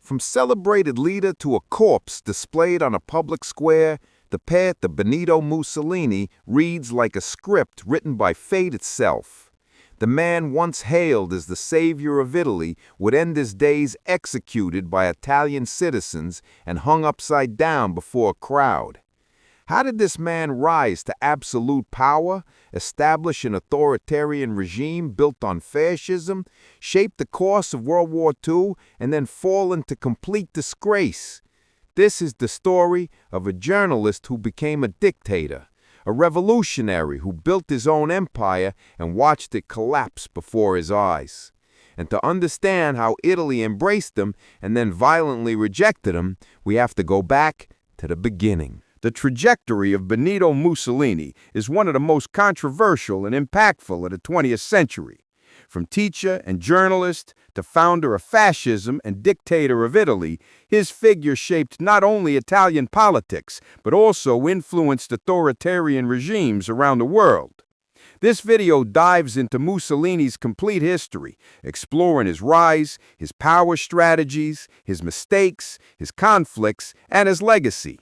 From celebrated leader to a corpse displayed on a public square, the path of Benito Mussolini reads like a script written by fate itself. The man once hailed as the savior of Italy would end his days executed by Italian citizens and hung upside down before a crowd. How did this man rise to absolute power, establish an authoritarian regime built on fascism, shape the course of World War II, and then fall into complete disgrace? This is the story of a journalist who became a dictator, a revolutionary who built his own empire and watched it collapse before his eyes. And to understand how Italy embraced him and then violently rejected him, we have to go back to the beginning. The trajectory of Benito Mussolini is one of the most controversial and impactful of the 20th century. From teacher and journalist to founder of fascism and dictator of Italy, his figure shaped not only Italian politics, but also influenced authoritarian regimes around the world. This video dives into Mussolini's complete history, exploring his rise, his power strategies, his mistakes, his conflicts, and his legacy.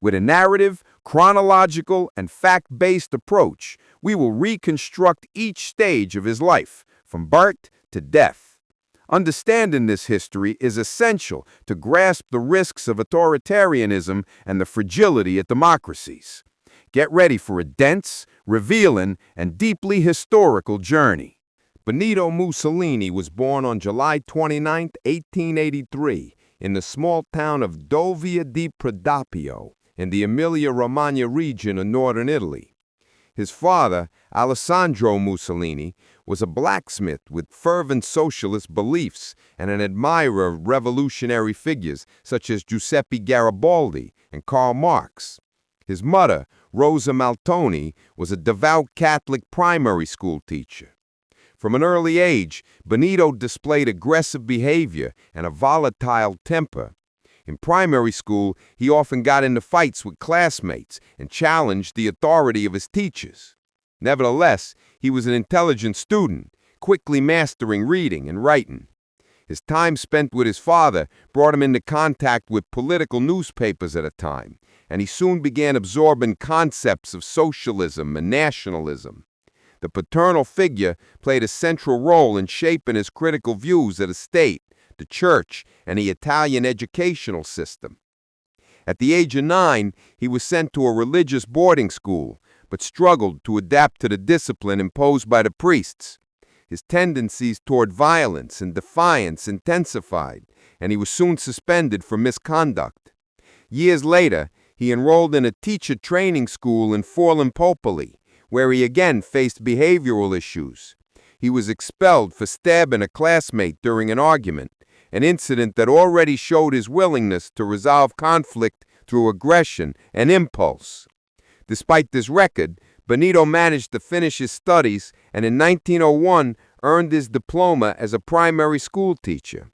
With a narrative, chronological, and fact-based approach, we will reconstruct each stage of his life, from birth to death. Understanding this history is essential to grasp the risks of authoritarianism and the fragility of democracies. Get ready for a dense, revealing, and deeply historical journey. Benito Mussolini was born on July 29, 1883, in the small town of Dovia di Prodapio, in the Emilia-Romagna region of northern Italy. His father, Alessandro Mussolini, was a blacksmith with fervent socialist beliefs and an admirer of revolutionary figures such as Giuseppe Garibaldi and Karl Marx. His mother, Rosa Maltoni, was a devout Catholic primary school teacher. From an early age, Benito displayed aggressive behavior and a volatile temper. In primary school, he often got into fights with classmates and challenged the authority of his teachers. Nevertheless, he was an intelligent student, quickly mastering reading and writing. His time spent with his father brought him into contact with political newspapers at a time, and he soon began absorbing concepts of socialism and nationalism. The paternal figure played a central role in shaping his critical views of the state, the church, and the Italian educational system. At the age of 9, he was sent to a religious boarding school, but struggled to adapt to the discipline imposed by the priests. His tendencies toward violence and defiance intensified, and he was soon suspended for misconduct. Years later, he enrolled in a teacher training school in Forlimpopoli, where he again faced behavioral issues. He was expelled for stabbing a classmate during an argument, an incident that already showed his willingness to resolve conflict through aggression and impulse. Despite this record, Benito managed to finish his studies and in 1901 earned his diploma as a primary school teacher.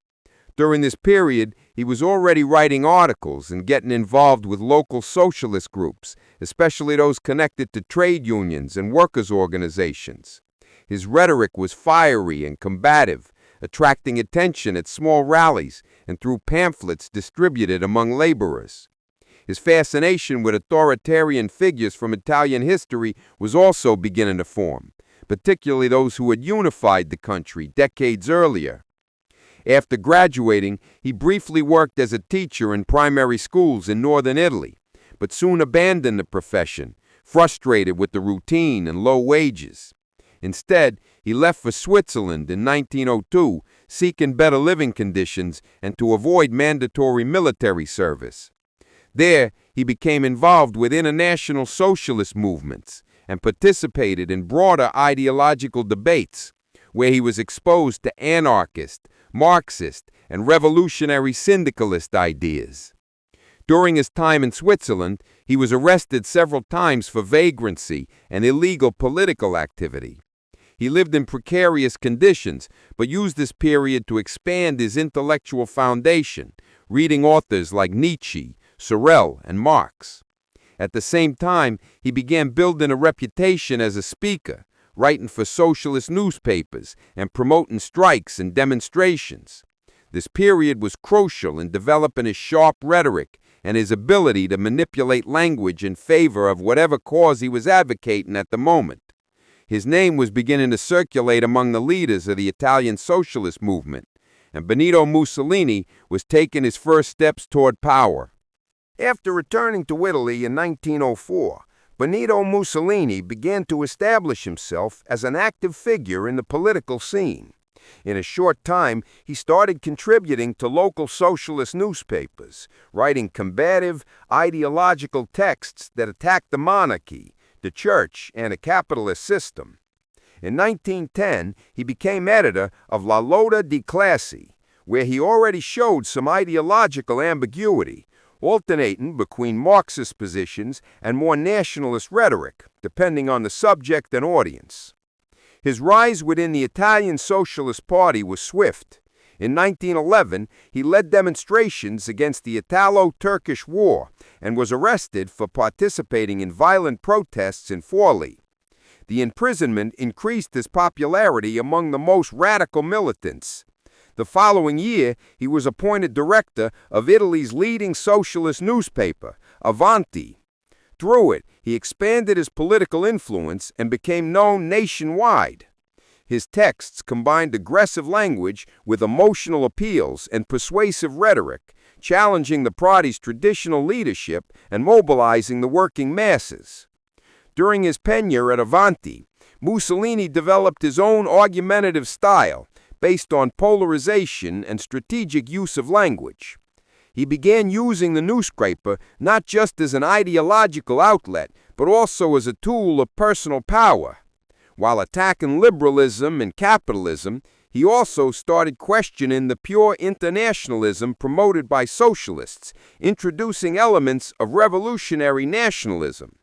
During this period, he was already writing articles and getting involved with local socialist groups, especially those connected to trade unions and workers' organizations. His rhetoric was fiery and combative, attracting attention at small rallies and through pamphlets distributed among laborers. His fascination with authoritarian figures from Italian history was also beginning to form, particularly those who had unified the country decades earlier. After graduating, he briefly worked as a teacher in primary schools in northern Italy, but soon abandoned the profession, frustrated with the routine and low wages. Instead, he left for Switzerland in 1902, seeking better living conditions and to avoid mandatory military service. There, he became involved with international socialist movements and participated in broader ideological debates, where he was exposed to anarchist, Marxist, and revolutionary syndicalist ideas. During his time in Switzerland, he was arrested several times for vagrancy and illegal political activity. He lived in precarious conditions, but used this period to expand his intellectual foundation, reading authors like Nietzsche, Sorel, and Marx. At the same time, he began building a reputation as a speaker, writing for socialist newspapers and promoting strikes and demonstrations. This period was crucial in developing his sharp rhetoric and his ability to manipulate language in favor of whatever cause he was advocating at the moment. His name was beginning to circulate among the leaders of the Italian socialist movement, and Benito Mussolini was taking his first steps toward power. After returning to Italy in 1904, Benito Mussolini began to establish himself as an active figure in the political scene. In a short time, he started contributing to local socialist newspapers, writing combative, ideological texts that attacked the monarchy, the church, and a capitalist system. In 1910, he became editor of La Lotta di Classe, where he already showed some ideological ambiguity, alternating between Marxist positions and more nationalist rhetoric, depending on the subject and audience. His rise within the Italian Socialist Party was swift. In 1911, he led demonstrations against the Italo-Turkish War and was arrested for participating in violent protests in Forlì. The imprisonment increased his popularity among the most radical militants. The following year, he was appointed director of Italy's leading socialist newspaper, Avanti. Through it, he expanded his political influence and became known nationwide. His texts combined aggressive language with emotional appeals and persuasive rhetoric, challenging the party's traditional leadership and mobilizing the working masses. During his tenure at Avanti, Mussolini developed his own argumentative style based on polarization and strategic use of language. He began using the newspaper not just as an ideological outlet, but also as a tool of personal power. While attacking liberalism and capitalism, he also started questioning the pure internationalism promoted by socialists, introducing elements of revolutionary nationalism.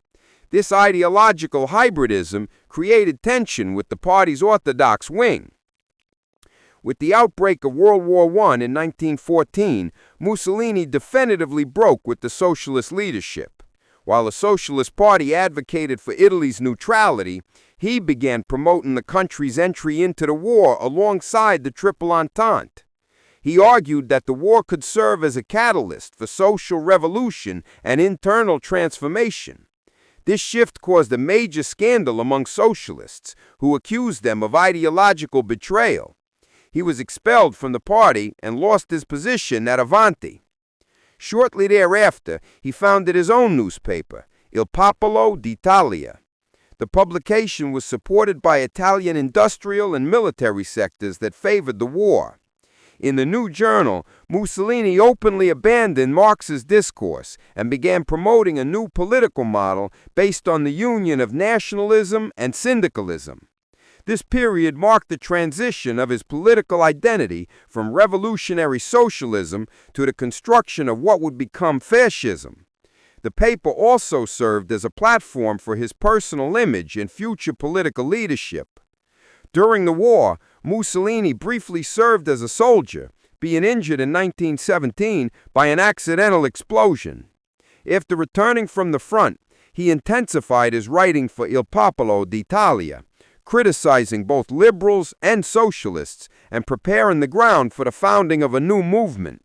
This ideological hybridism created tension with the party's orthodox wing. With the outbreak of World War I in 1914, Mussolini definitively broke with the socialist leadership. While the Socialist Party advocated for Italy's neutrality, he began promoting the country's entry into the war alongside the Triple Entente. He argued that the war could serve as a catalyst for social revolution and internal transformation. This shift caused a major scandal among socialists, who accused them of ideological betrayal. He was expelled from the party and lost his position at Avanti. Shortly thereafter, he founded his own newspaper, Il Popolo d'Italia. The publication was supported by Italian industrial and military sectors that favored the war. In the new journal, Mussolini openly abandoned Marx's discourse and began promoting a new political model based on the union of nationalism and syndicalism. This period marked the transition of his political identity from revolutionary socialism to the construction of what would become fascism. The paper also served as a platform for his personal image and future political leadership. During the war, Mussolini briefly served as a soldier, being injured in 1917 by an accidental explosion. After returning from the front, he intensified his writing for Il Popolo d'Italia, criticizing both liberals and socialists and preparing the ground for the founding of a new movement.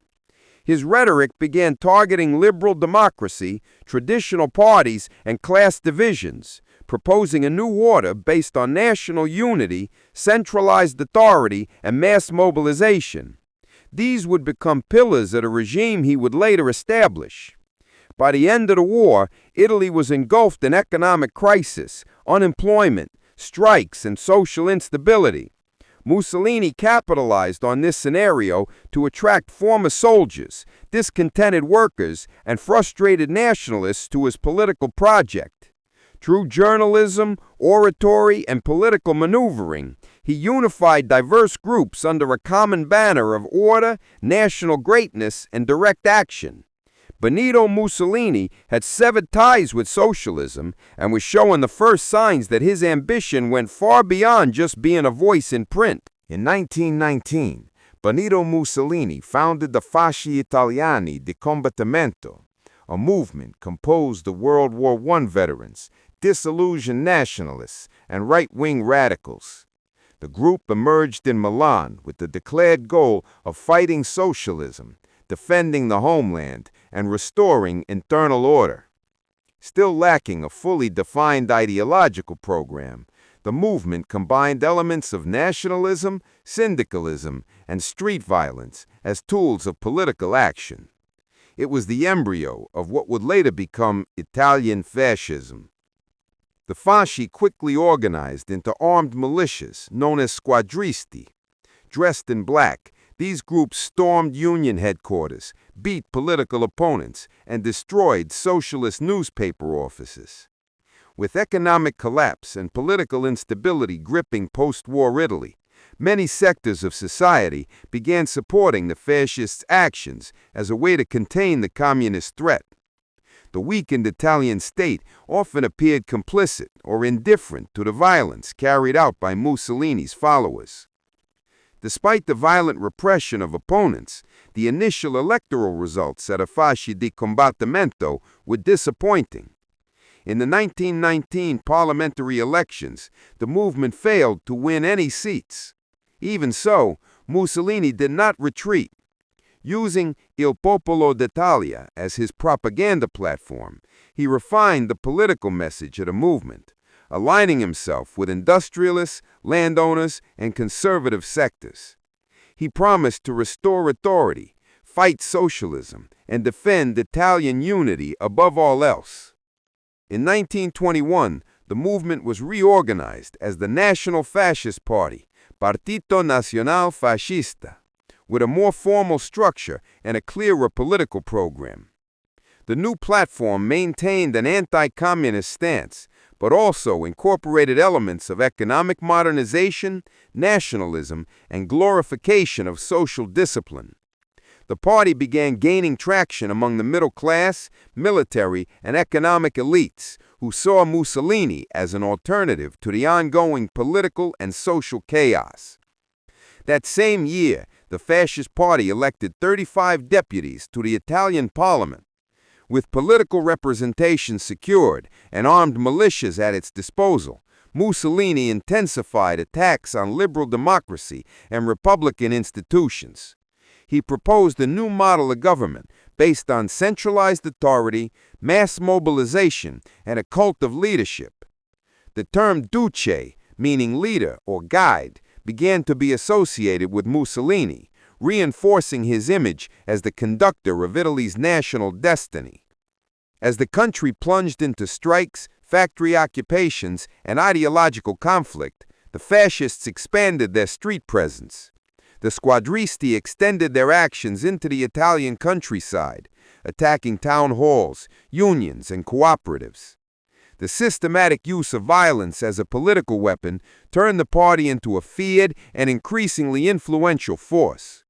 His rhetoric began targeting liberal democracy, traditional parties, and class divisions, proposing a new order based on national unity, centralized authority, and mass mobilization. These would become pillars of the regime he would later establish. By the end of the war, Italy was engulfed in economic crisis, unemployment, strikes, and social instability. Mussolini capitalized on this scenario to attract former soldiers, discontented workers, and frustrated nationalists to his political project. Through journalism, oratory, and political maneuvering, he unified diverse groups under a common banner of order, national greatness, and direct action. Benito Mussolini had severed ties with socialism and was showing the first signs that his ambition went far beyond just being a voice in print. In 1919, Benito Mussolini founded the Fasci Italiani di Combattimento, a movement composed of World War I veterans, disillusioned nationalists, and right-wing radicals. The group emerged in Milan with the declared goal of fighting socialism, defending the homeland, and restoring internal order. Still lacking a fully defined ideological program, the movement combined elements of nationalism, syndicalism, and street violence as tools of political action. It was the embryo of what would later become Italian fascism. The fasci quickly organized into armed militias known as squadristi. Dressed in black, these groups stormed union headquarters, beat political opponents, and destroyed socialist newspaper offices. With economic collapse and political instability gripping post-war Italy, many sectors of society began supporting the fascists' actions as a way to contain the communist threat. The weakened Italian state often appeared complicit or indifferent to the violence carried out by Mussolini's followers. Despite the violent repression of opponents, the initial electoral results at a fasci di combattimento were disappointing. In the 1919 parliamentary elections, the movement failed to win any seats. Even so, Mussolini did not retreat. Using Il Popolo d'Italia as his propaganda platform, he refined the political message of the movement, aligning himself with industrialists, landowners, and conservative sectors. He promised to restore authority, fight socialism, and defend Italian unity above all else. In 1921, the movement was reorganized as the National Fascist Party, Partito Nazionale Fascista, with a more formal structure and a clearer political program. The new platform maintained an anti-communist stance, but also incorporated elements of economic modernization, nationalism, and glorification of social discipline. The party began gaining traction among the middle class, military, and economic elites, who saw Mussolini as an alternative to the ongoing political and social chaos. That same year, the Fascist Party elected 35 deputies to the Italian parliament. With political representation secured and armed militias at its disposal, Mussolini intensified attacks on liberal democracy and republican institutions. He proposed a new model of government based on centralized authority, mass mobilization, and a cult of leadership. The term Duce, meaning leader or guide, began to be associated with Mussolini, reinforcing his image as the conductor of Italy's national destiny. As the country plunged into strikes, factory occupations, and ideological conflict, the fascists expanded their street presence. The squadristi extended their actions into the Italian countryside, attacking town halls, unions, and cooperatives. The systematic use of violence as a political weapon turned the party into a feared and increasingly influential force.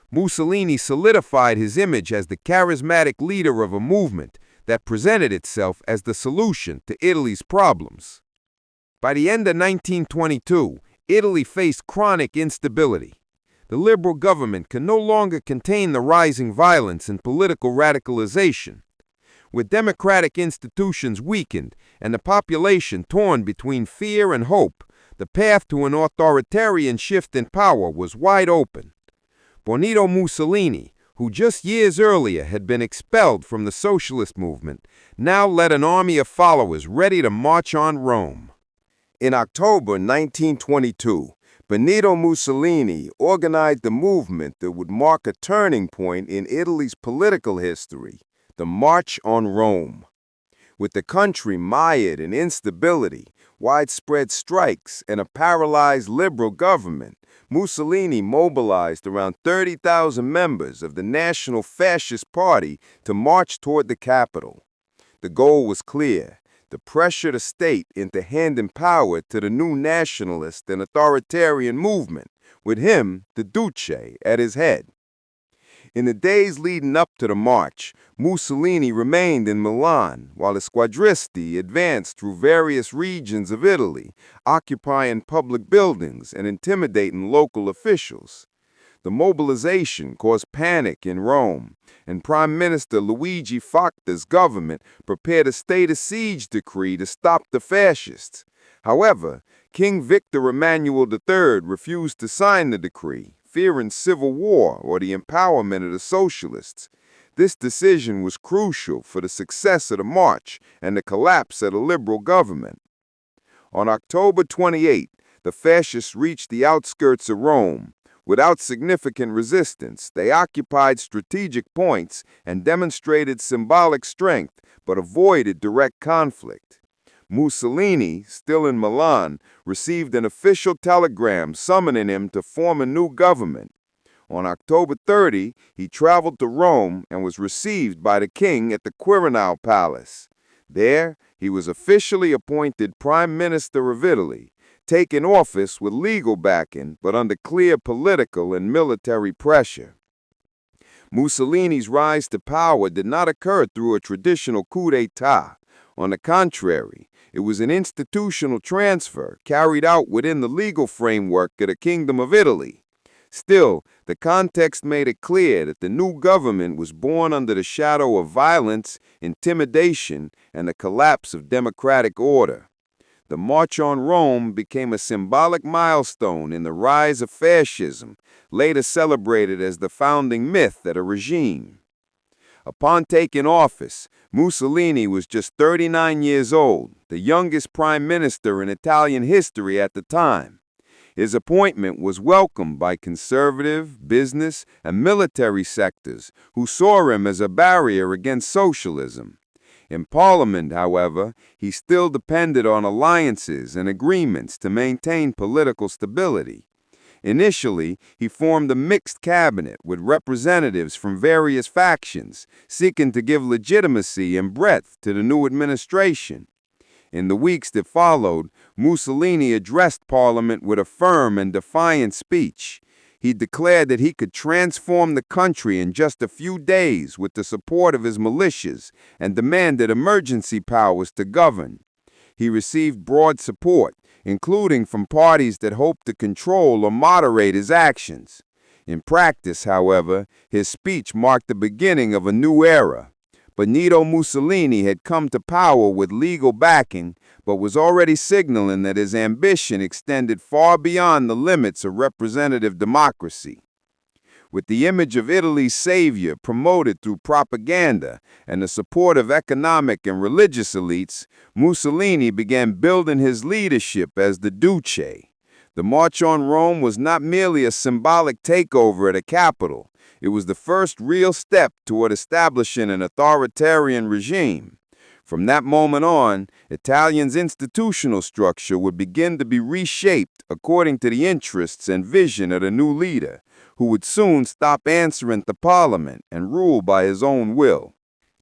Mussolini solidified his image as the charismatic leader of a movement that presented itself as the solution to Italy's problems. By the end of 1922, Italy faced chronic instability. The liberal government could no longer contain the rising violence and political radicalization. With democratic institutions weakened and the population torn between fear and hope, the path to an authoritarian shift in power was wide open. Benito Mussolini, who just years earlier had been expelled from the socialist movement, now led an army of followers ready to march on Rome. In October 1922, Benito Mussolini organized a movement that would mark a turning point in Italy's political history, the March on Rome. With the country mired in instability, widespread strikes, and a paralyzed liberal government, Mussolini mobilized around 30,000 members of the National Fascist Party to march toward the capital. The goal was clear: to pressure the state into handing power to the new nationalist and authoritarian movement, with him, the Duce, at his head. In the days leading up to the march, Mussolini remained in Milan while the squadristi advanced through various regions of Italy, occupying public buildings and intimidating local officials. The mobilization caused panic in Rome, and Prime Minister Luigi Facta's government prepared a state of siege decree to stop the fascists. However, King Victor Emmanuel III refused to sign the decree, fearing civil war or the empowerment of the socialists. This decision was crucial for the success of the march and the collapse of the liberal government. On October 28, the fascists reached the outskirts of Rome. Without significant resistance, they occupied strategic points and demonstrated symbolic strength, but avoided direct conflict. Mussolini, still in Milan, received an official telegram summoning him to form a new government. On October 30, he traveled to Rome and was received by the king at the Quirinal Palace. There, he was officially appointed Prime Minister of Italy, taking office with legal backing but under clear political and military pressure. Mussolini's rise to power did not occur through a traditional coup d'etat. On the contrary, it was an institutional transfer carried out within the legal framework of the Kingdom of Italy. Still, the context made it clear that the new government was born under the shadow of violence, intimidation, and the collapse of democratic order. The March on Rome became a symbolic milestone in the rise of fascism, later celebrated as the founding myth of a regime. Upon taking office, Mussolini was just 39 years old, the youngest prime minister in Italian history at the time. His appointment was welcomed by conservative, business, and military sectors who saw him as a barrier against socialism. In Parliament, however, he still depended on alliances and agreements to maintain political stability. Initially, he formed a mixed cabinet with representatives from various factions, seeking to give legitimacy and breadth to the new administration. In the weeks that followed, Mussolini addressed Parliament with a firm and defiant speech. He declared that he could transform the country in just a few days with the support of his militias and demanded emergency powers to govern. He received broad support, including from parties that hoped to control or moderate his actions. In practice, however, his speech marked the beginning of a new era. Benito Mussolini had come to power with legal backing, but was already signaling that his ambition extended far beyond the limits of representative democracy. With the image of Italy's savior promoted through propaganda and the support of economic and religious elites, Mussolini began building his leadership as the Duce. The March on Rome was not merely a symbolic takeover of the capital. It was the first real step toward establishing an authoritarian regime. From that moment on, Italian's institutional structure would begin to be reshaped according to the interests and vision of the new leader, who would soon stop answering to Parliament and rule by his own will.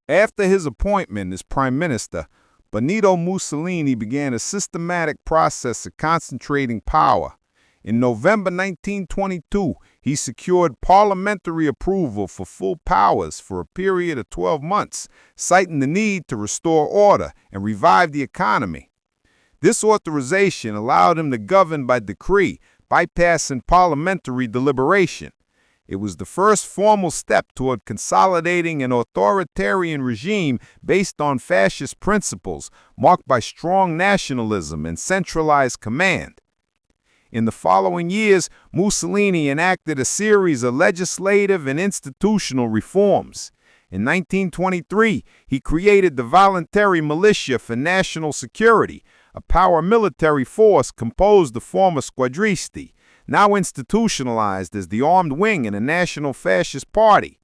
After his appointment as prime minister, Benito Mussolini began a systematic process of concentrating power. In November 1922, he secured parliamentary approval for full powers for a period of 12 months, citing the need to restore order and revive the economy. This authorization allowed him to govern by decree, bypassing parliamentary deliberation. It was the first formal step toward consolidating an authoritarian regime based on fascist principles, marked by strong nationalism and centralized command. In the following years, Mussolini enacted a series of legislative and institutional reforms. In 1923, he created the Voluntary Militia for National Security, a paramilitary force composed of former squadristi, now institutionalized as the armed wing in the National Fascist Party.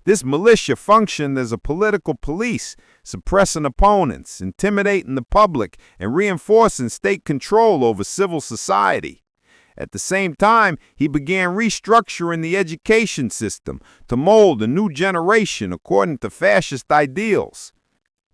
This militia functioned as a political police, suppressing opponents, intimidating the public, and reinforcing state control over civil society. At the same time, he began restructuring the education system to mold a new generation according to fascist ideals.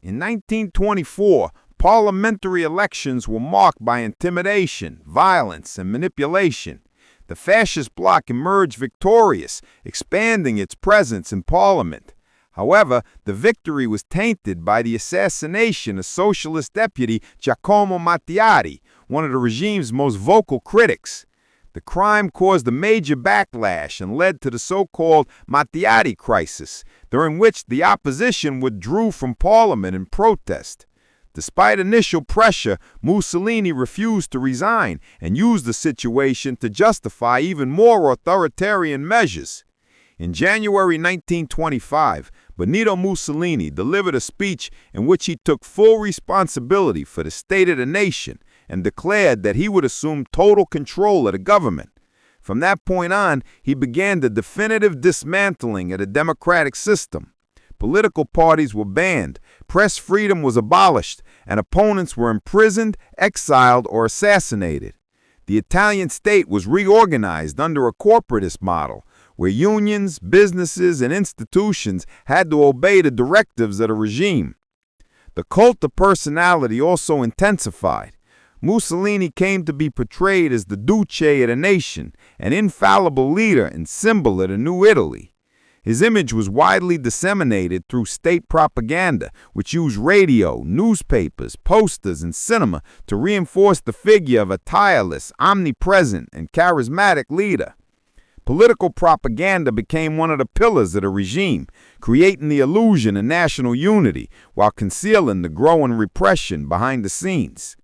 In 1924, parliamentary elections were marked by intimidation, violence, and manipulation. The fascist bloc emerged victorious, expanding its presence in parliament. However, the victory was tainted by the assassination of socialist deputy Giacomo Matteotti, one of the regime's most vocal critics. The crime caused a major backlash and led to the so-called Mattiati crisis, during which the opposition withdrew from parliament in protest. Despite initial pressure, Mussolini refused to resign and used the situation to justify even more authoritarian measures. In January 1925, Benito Mussolini delivered a speech in which he took full responsibility for the state of the nation and declared that he would assume total control of the government. From that point on, he began the definitive dismantling of the democratic system. Political parties were banned, press freedom was abolished, and opponents were imprisoned, exiled, or assassinated. The Italian state was reorganized under a corporatist model, where unions, businesses, and institutions had to obey the directives of the regime. The cult of personality also intensified. Mussolini came to be portrayed as the Duce of the nation, an infallible leader and symbol of the new Italy. His image was widely disseminated through state propaganda, which used radio, newspapers, posters, and cinema to reinforce the figure of a tireless, omnipresent, and charismatic leader. Political propaganda became one of the pillars of the regime, creating the illusion of national unity while concealing the growing repression behind the scenes.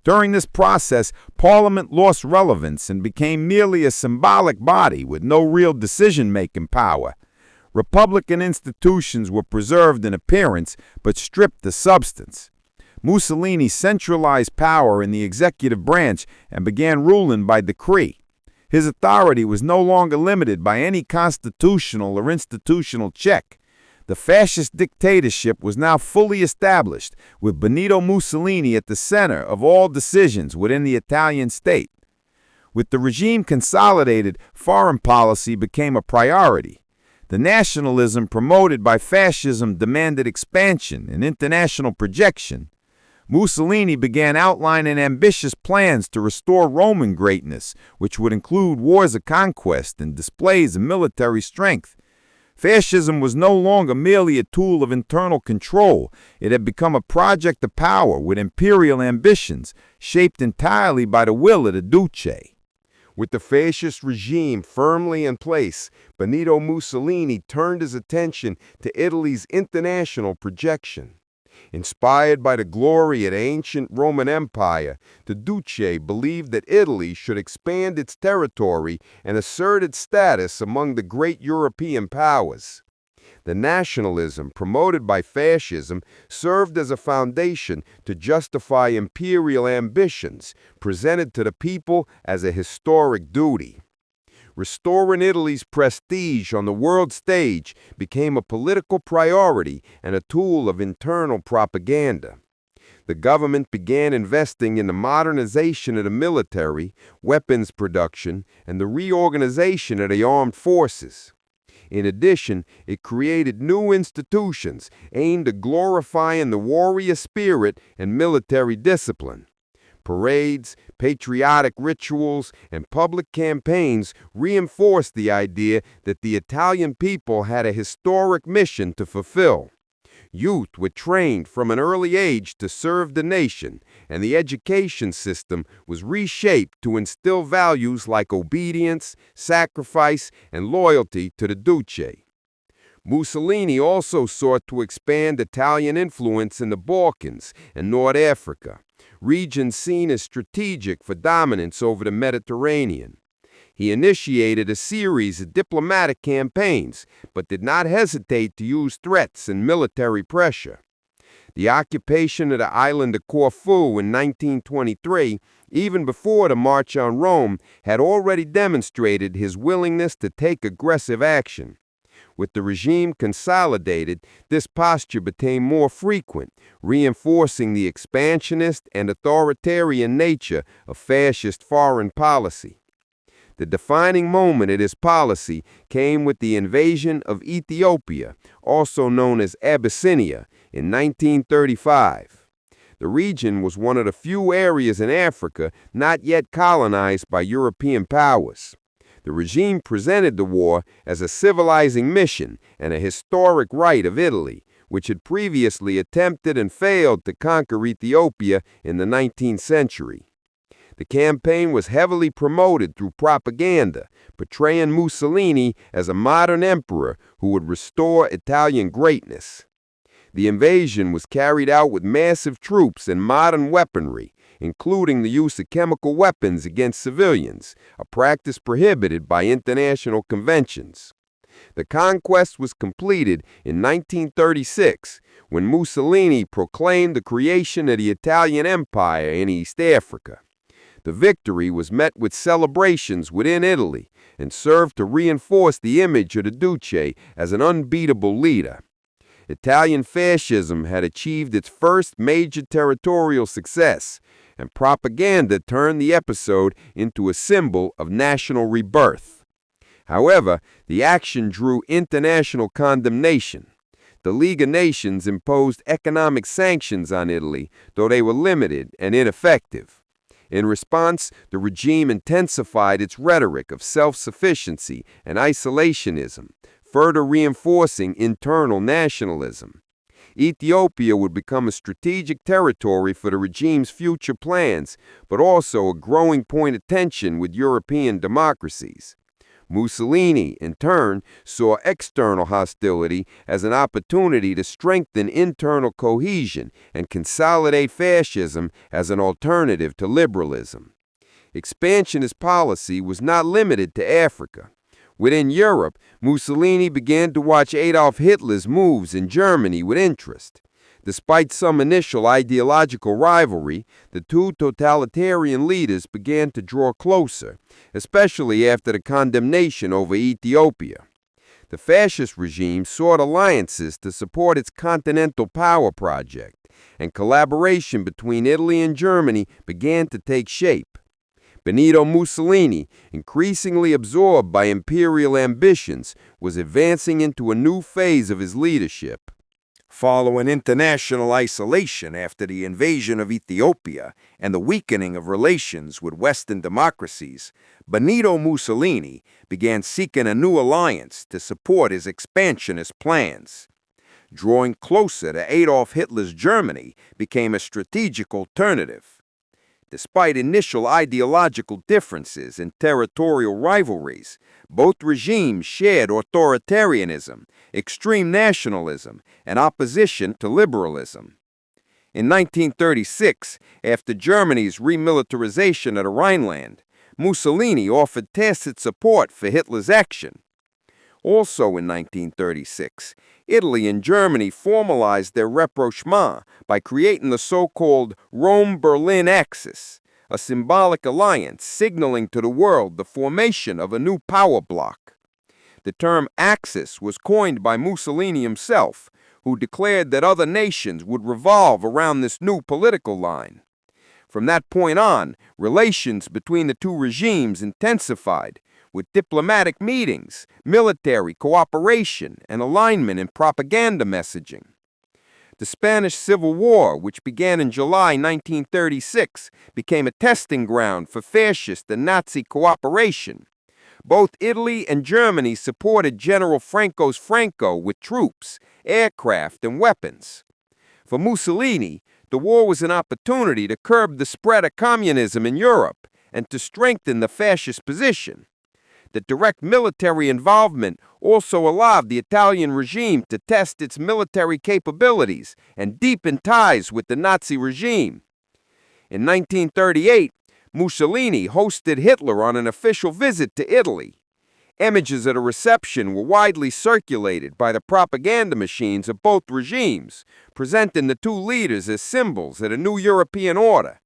During this process, Parliament lost relevance and became merely a symbolic body with no real decision-making power. Republican institutions were preserved in appearance but stripped of substance. Mussolini centralized power in the executive branch and began ruling by decree. His authority was no longer limited by any constitutional or institutional check. The fascist dictatorship was now fully established, with Benito Mussolini at the center of all decisions within the Italian state. With the regime consolidated, foreign policy became a priority. The nationalism promoted by fascism demanded expansion and international projection. Mussolini began outlining ambitious plans to restore Roman greatness, which would include wars of conquest and displays of military strength. Fascism was no longer merely a tool of internal control. It had become a project of power with imperial ambitions, shaped entirely by the will of the Duce. With the fascist regime firmly in place, Benito Mussolini turned his attention to Italy's international projection. Inspired by the glory of the ancient Roman Empire, the Duce believed that Italy should expand its territory and assert its status among the great European powers. The nationalism promoted by fascism served as a foundation to justify imperial ambitions, presented to the people as a historic duty. Restoring Italy's prestige on the world stage became a political priority and a tool of internal propaganda. The government began investing in the modernization of the military, weapons production, and the reorganization of the armed forces. In addition, it created new institutions aimed at glorifying the warrior spirit and military discipline. Parades, patriotic rituals, and public campaigns reinforced the idea that the Italian people had a historic mission to fulfill. Youth were trained from an early age to serve the nation, and the education system was reshaped to instill values like obedience, sacrifice, and loyalty to the Duce. Mussolini also sought to expand Italian influence in the Balkans and North Africa, regions seen as strategic for dominance over the Mediterranean. He initiated a series of diplomatic campaigns, but did not hesitate to use threats and military pressure. The occupation of the island of Corfu in 1923, even before the March on Rome, had already demonstrated his willingness to take aggressive action. With the regime consolidated, this posture became more frequent, reinforcing the expansionist and authoritarian nature of fascist foreign policy. The defining moment of this policy came with the invasion of Ethiopia, also known as Abyssinia, in 1935. The region was one of the few areas in Africa not yet colonized by European powers. The regime presented the war as a civilizing mission and a historic right of Italy, which had previously attempted and failed to conquer Ethiopia in the 19th century. The campaign was heavily promoted through propaganda, portraying Mussolini as a modern emperor who would restore Italian greatness. The invasion was carried out with massive troops and modern weaponry, including the use of chemical weapons against civilians, a practice prohibited by international conventions. The conquest was completed in 1936, when Mussolini proclaimed the creation of the Italian Empire in East Africa. The victory was met with celebrations within Italy and served to reinforce the image of the Duce as an unbeatable leader. Italian fascism had achieved its first major territorial success, and propaganda turned the episode into a symbol of national rebirth. However, the action drew international condemnation. The League of Nations imposed economic sanctions on Italy, though they were limited and ineffective. In response, the regime intensified its rhetoric of self-sufficiency and isolationism, further reinforcing internal nationalism. Ethiopia would become a strategic territory for the regime's future plans, but also a growing point of tension with European democracies. Mussolini, in turn, saw external hostility as an opportunity to strengthen internal cohesion and consolidate fascism as an alternative to liberalism. Expansionist policy was not limited to Africa. Within Europe, Mussolini began to watch Adolf Hitler's moves in Germany with interest. Despite some initial ideological rivalry, the two totalitarian leaders began to draw closer, especially after the condemnation over Ethiopia. The fascist regime sought alliances to support its continental power project, and collaboration between Italy and Germany began to take shape. Benito Mussolini, increasingly absorbed by imperial ambitions, was advancing into a new phase of his leadership. Following international isolation after the invasion of Ethiopia and the weakening of relations with Western democracies, Benito Mussolini began seeking a new alliance to support his expansionist plans. Drawing closer to Adolf Hitler's Germany became a strategic alternative. Despite initial ideological differences and territorial rivalries, both regimes shared authoritarianism, extreme nationalism, and opposition to liberalism. In 1936, after Germany's remilitarization of the Rhineland, Mussolini offered tacit support for Hitler's action. Also in 1936, Italy and Germany formalized their rapprochement by creating the so-called Rome-Berlin Axis, a symbolic alliance signaling to the world the formation of a new power bloc. The term Axis was coined by Mussolini himself, who declared that other nations would revolve around this new political line. From that point on, relations between the two regimes intensified, with diplomatic meetings, military cooperation, and alignment in propaganda messaging. The Spanish Civil War, which began in July 1936, became a testing ground for fascist and Nazi cooperation. Both Italy and Germany supported General Franco's Franco with troops, aircraft, and weapons. For Mussolini, the war was an opportunity to curb the spread of communism in Europe and to strengthen the fascist position. The direct military involvement also allowed the Italian regime to test its military capabilities and deepen ties with the Nazi regime. In 1938, Mussolini hosted Hitler on an official visit to Italy. Images of the reception were widely circulated by the propaganda machines of both regimes, presenting the two leaders as symbols of a new European order.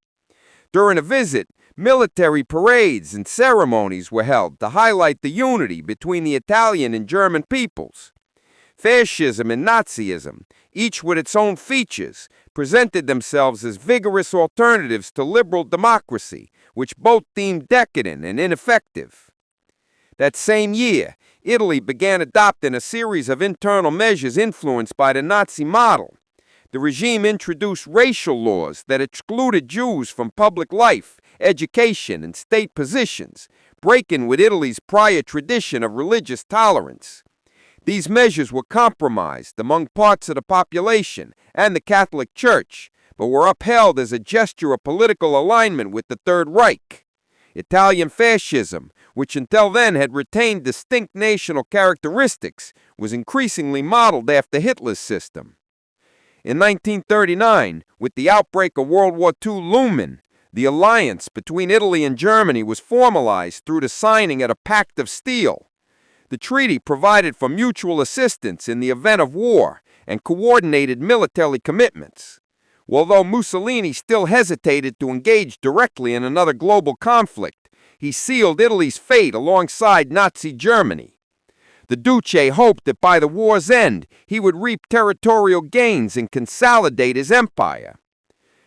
During the visit, military parades and ceremonies were held to highlight the unity between the Italian and German peoples. Fascism and Nazism, each with its own features, presented themselves as vigorous alternatives to liberal democracy, which both deemed decadent and ineffective. That same year, Italy began adopting a series of internal measures influenced by the Nazi model. The regime introduced racial laws that excluded Jews from public life, education, and state positions, breaking with Italy's prior tradition of religious tolerance. These measures were compromised among parts of the population and the Catholic Church, but were upheld as a gesture of political alignment with the Third Reich. Italian fascism, which until then had retained distinct national characteristics, was increasingly modeled after Hitler's system. In 1939, with the outbreak of World War II looming, the alliance between Italy and Germany was formalized through the signing of the Pact of Steel. The treaty provided for mutual assistance in the event of war and coordinated military commitments. Although Mussolini still hesitated to engage directly in another global conflict, he sealed Italy's fate alongside Nazi Germany. The Duce hoped that by the war's end, he would reap territorial gains and consolidate his empire.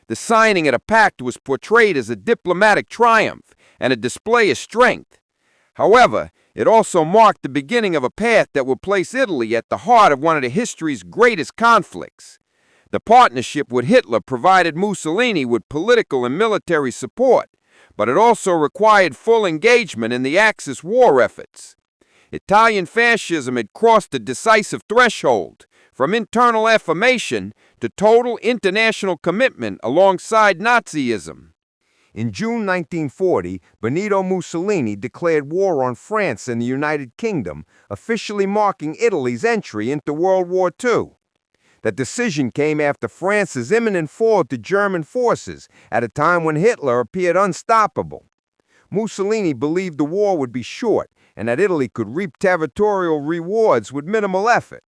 The signing of the pact was portrayed as a diplomatic triumph and a display of strength. However, it also marked the beginning of a path that would place Italy at the heart of one of history's greatest conflicts. The partnership with Hitler provided Mussolini with political and military support, but it also required full engagement in the Axis war efforts. Italian fascism had crossed a decisive threshold, from internal affirmation to total international commitment alongside Nazism. In June 1940, Benito Mussolini declared war on France and the United Kingdom, officially marking Italy's entry into World War II. That decision came after France's imminent fall to German forces at a time when Hitler appeared unstoppable. Mussolini believed the war would be short and that Italy could reap territorial rewards with minimal effort.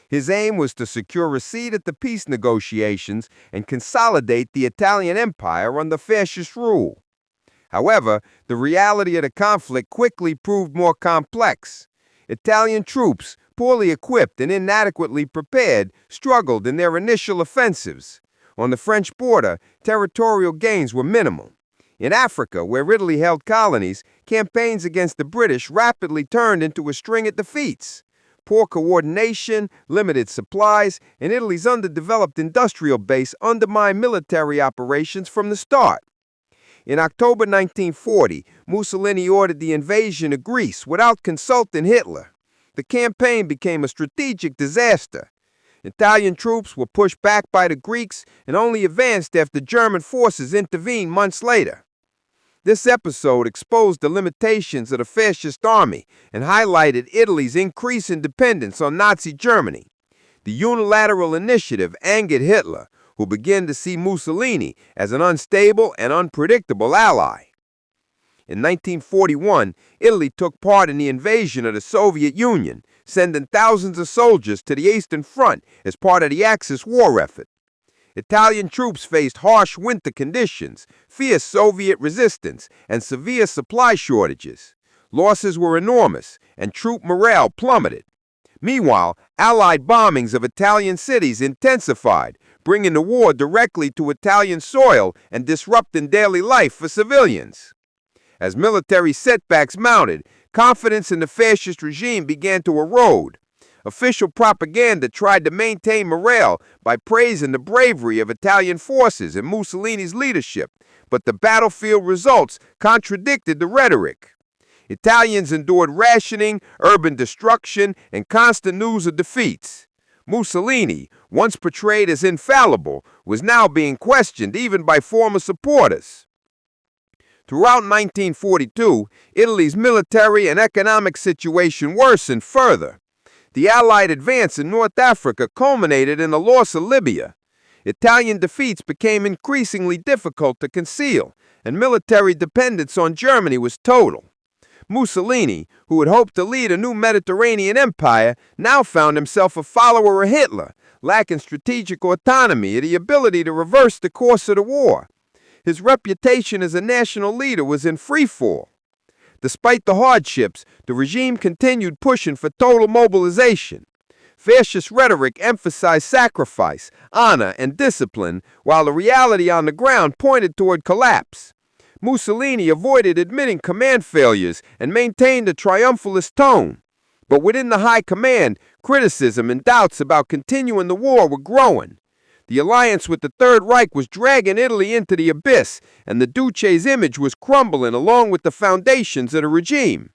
His aim was to secure a seat at the peace negotiations and consolidate the Italian empire under fascist rule. However, the reality of the conflict quickly proved more complex. Italian troops, poorly equipped and inadequately prepared, struggled in their initial offensives. On the French border, territorial gains were minimal. In Africa, where Italy held colonies, campaigns against the British rapidly turned into a string of defeats. Poor coordination, limited supplies, and Italy's underdeveloped industrial base undermined military operations from the start. In October 1940, Mussolini ordered the invasion of Greece without consulting Hitler. The campaign became a strategic disaster. Italian troops were pushed back by the Greeks and only advanced after German forces intervened months later. This episode exposed the limitations of the fascist army and highlighted Italy's increasing dependence on Nazi Germany. The unilateral initiative angered Hitler, who began to see Mussolini as an unstable and unpredictable ally. In 1941, Italy took part in the invasion of the Soviet Union, sending thousands of soldiers to the Eastern Front as part of the Axis war effort. Italian troops faced harsh winter conditions, fierce Soviet resistance, and severe supply shortages. Losses were enormous, and troop morale plummeted. Meanwhile, Allied bombings of Italian cities intensified, bringing the war directly to Italian soil and disrupting daily life for civilians. As military setbacks mounted, confidence in the fascist regime began to erode. Official propaganda tried to maintain morale by praising the bravery of Italian forces and Mussolini's leadership, but the battlefield results contradicted the rhetoric. Italians endured rationing, urban destruction, and constant news of defeats. Mussolini, once portrayed as infallible, was now being questioned even by former supporters. Throughout 1942, Italy's military and economic situation worsened further. The Allied advance in North Africa culminated in the loss of Libya. Italian defeats became increasingly difficult to conceal, and military dependence on Germany was total. Mussolini, who had hoped to lead a new Mediterranean empire, now found himself a follower of Hitler, lacking strategic autonomy and the ability to reverse the course of the war. His reputation as a national leader was in freefall. Despite the hardships, the regime continued pushing for total mobilization. Fascist rhetoric emphasized sacrifice, honor, and discipline, while the reality on the ground pointed toward collapse. Mussolini avoided admitting command failures and maintained a triumphalist tone. But within the high command, criticism and doubts about continuing the war were growing. The alliance with the Third Reich was dragging Italy into the abyss, and the Duce's image was crumbling along with the foundations of the regime.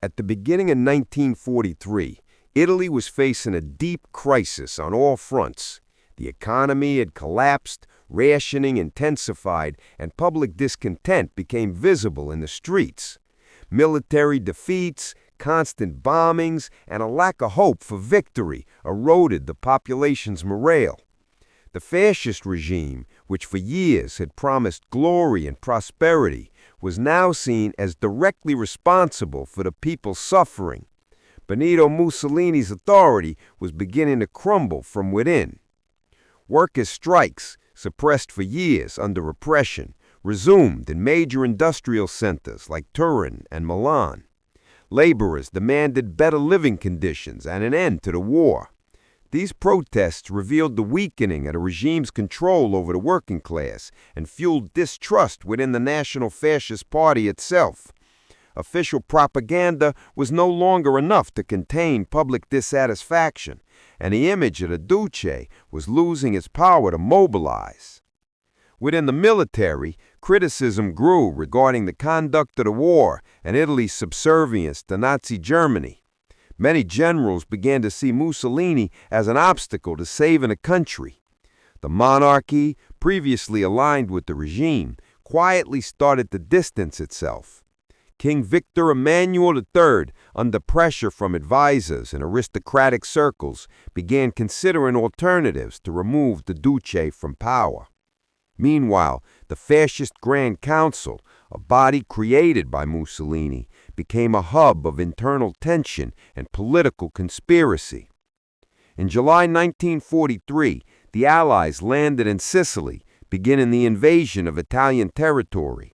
At the beginning of 1943, Italy was facing a deep crisis on all fronts. The economy had collapsed, rationing intensified, and public discontent became visible in the streets. Military defeats, constant bombings, and a lack of hope for victory eroded the population's morale. The fascist regime, which for years had promised glory and prosperity, was now seen as directly responsible for the people's suffering. Benito Mussolini's authority was beginning to crumble from within. Workers' strikes, suppressed for years under repression, resumed in major industrial centers like Turin and Milan. Laborers demanded better living conditions and an end to the war. These protests revealed the weakening of the regime's control over the working class and fueled distrust within the National Fascist Party itself. Official propaganda was no longer enough to contain public dissatisfaction, and the image of the Duce was losing its power to mobilize. Within the military, criticism grew regarding the conduct of the war and Italy's subservience to Nazi Germany. Many generals began to see Mussolini as an obstacle to saving the country. The monarchy, previously aligned with the regime, quietly started to distance itself. King Victor Emmanuel III, under pressure from advisors in aristocratic circles, began considering alternatives to remove the Duce from power. Meanwhile, the Fascist Grand Council, a body created by Mussolini, became a hub of internal tension and political conspiracy. In July 1943, the Allies landed in Sicily, beginning the invasion of Italian territory.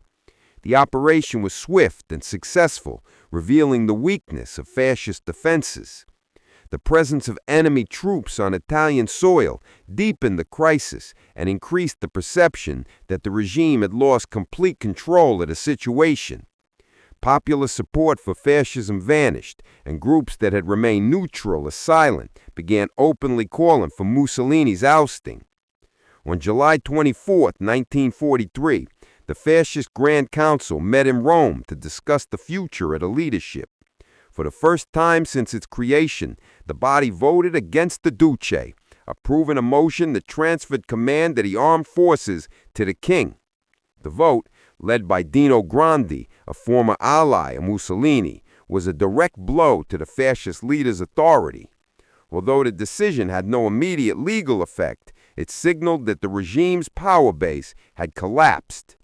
The operation was swift and successful, revealing the weakness of fascist defenses. The presence of enemy troops on Italian soil deepened the crisis and increased the perception that the regime had lost complete control of the situation. Popular support for fascism vanished, and groups that had remained neutral or silent began openly calling for Mussolini's ousting. On July 24, 1943, the Fascist Grand Council met in Rome to discuss the future of the leadership. For the first time since its creation, the body voted against the Duce, approving a motion that transferred command of the armed forces to the king. The vote, led by Dino Grandi, a former ally of Mussolini, was a direct blow to the fascist leader's authority. Although the decision had no immediate legal effect, it signaled that the regime's power base had collapsed.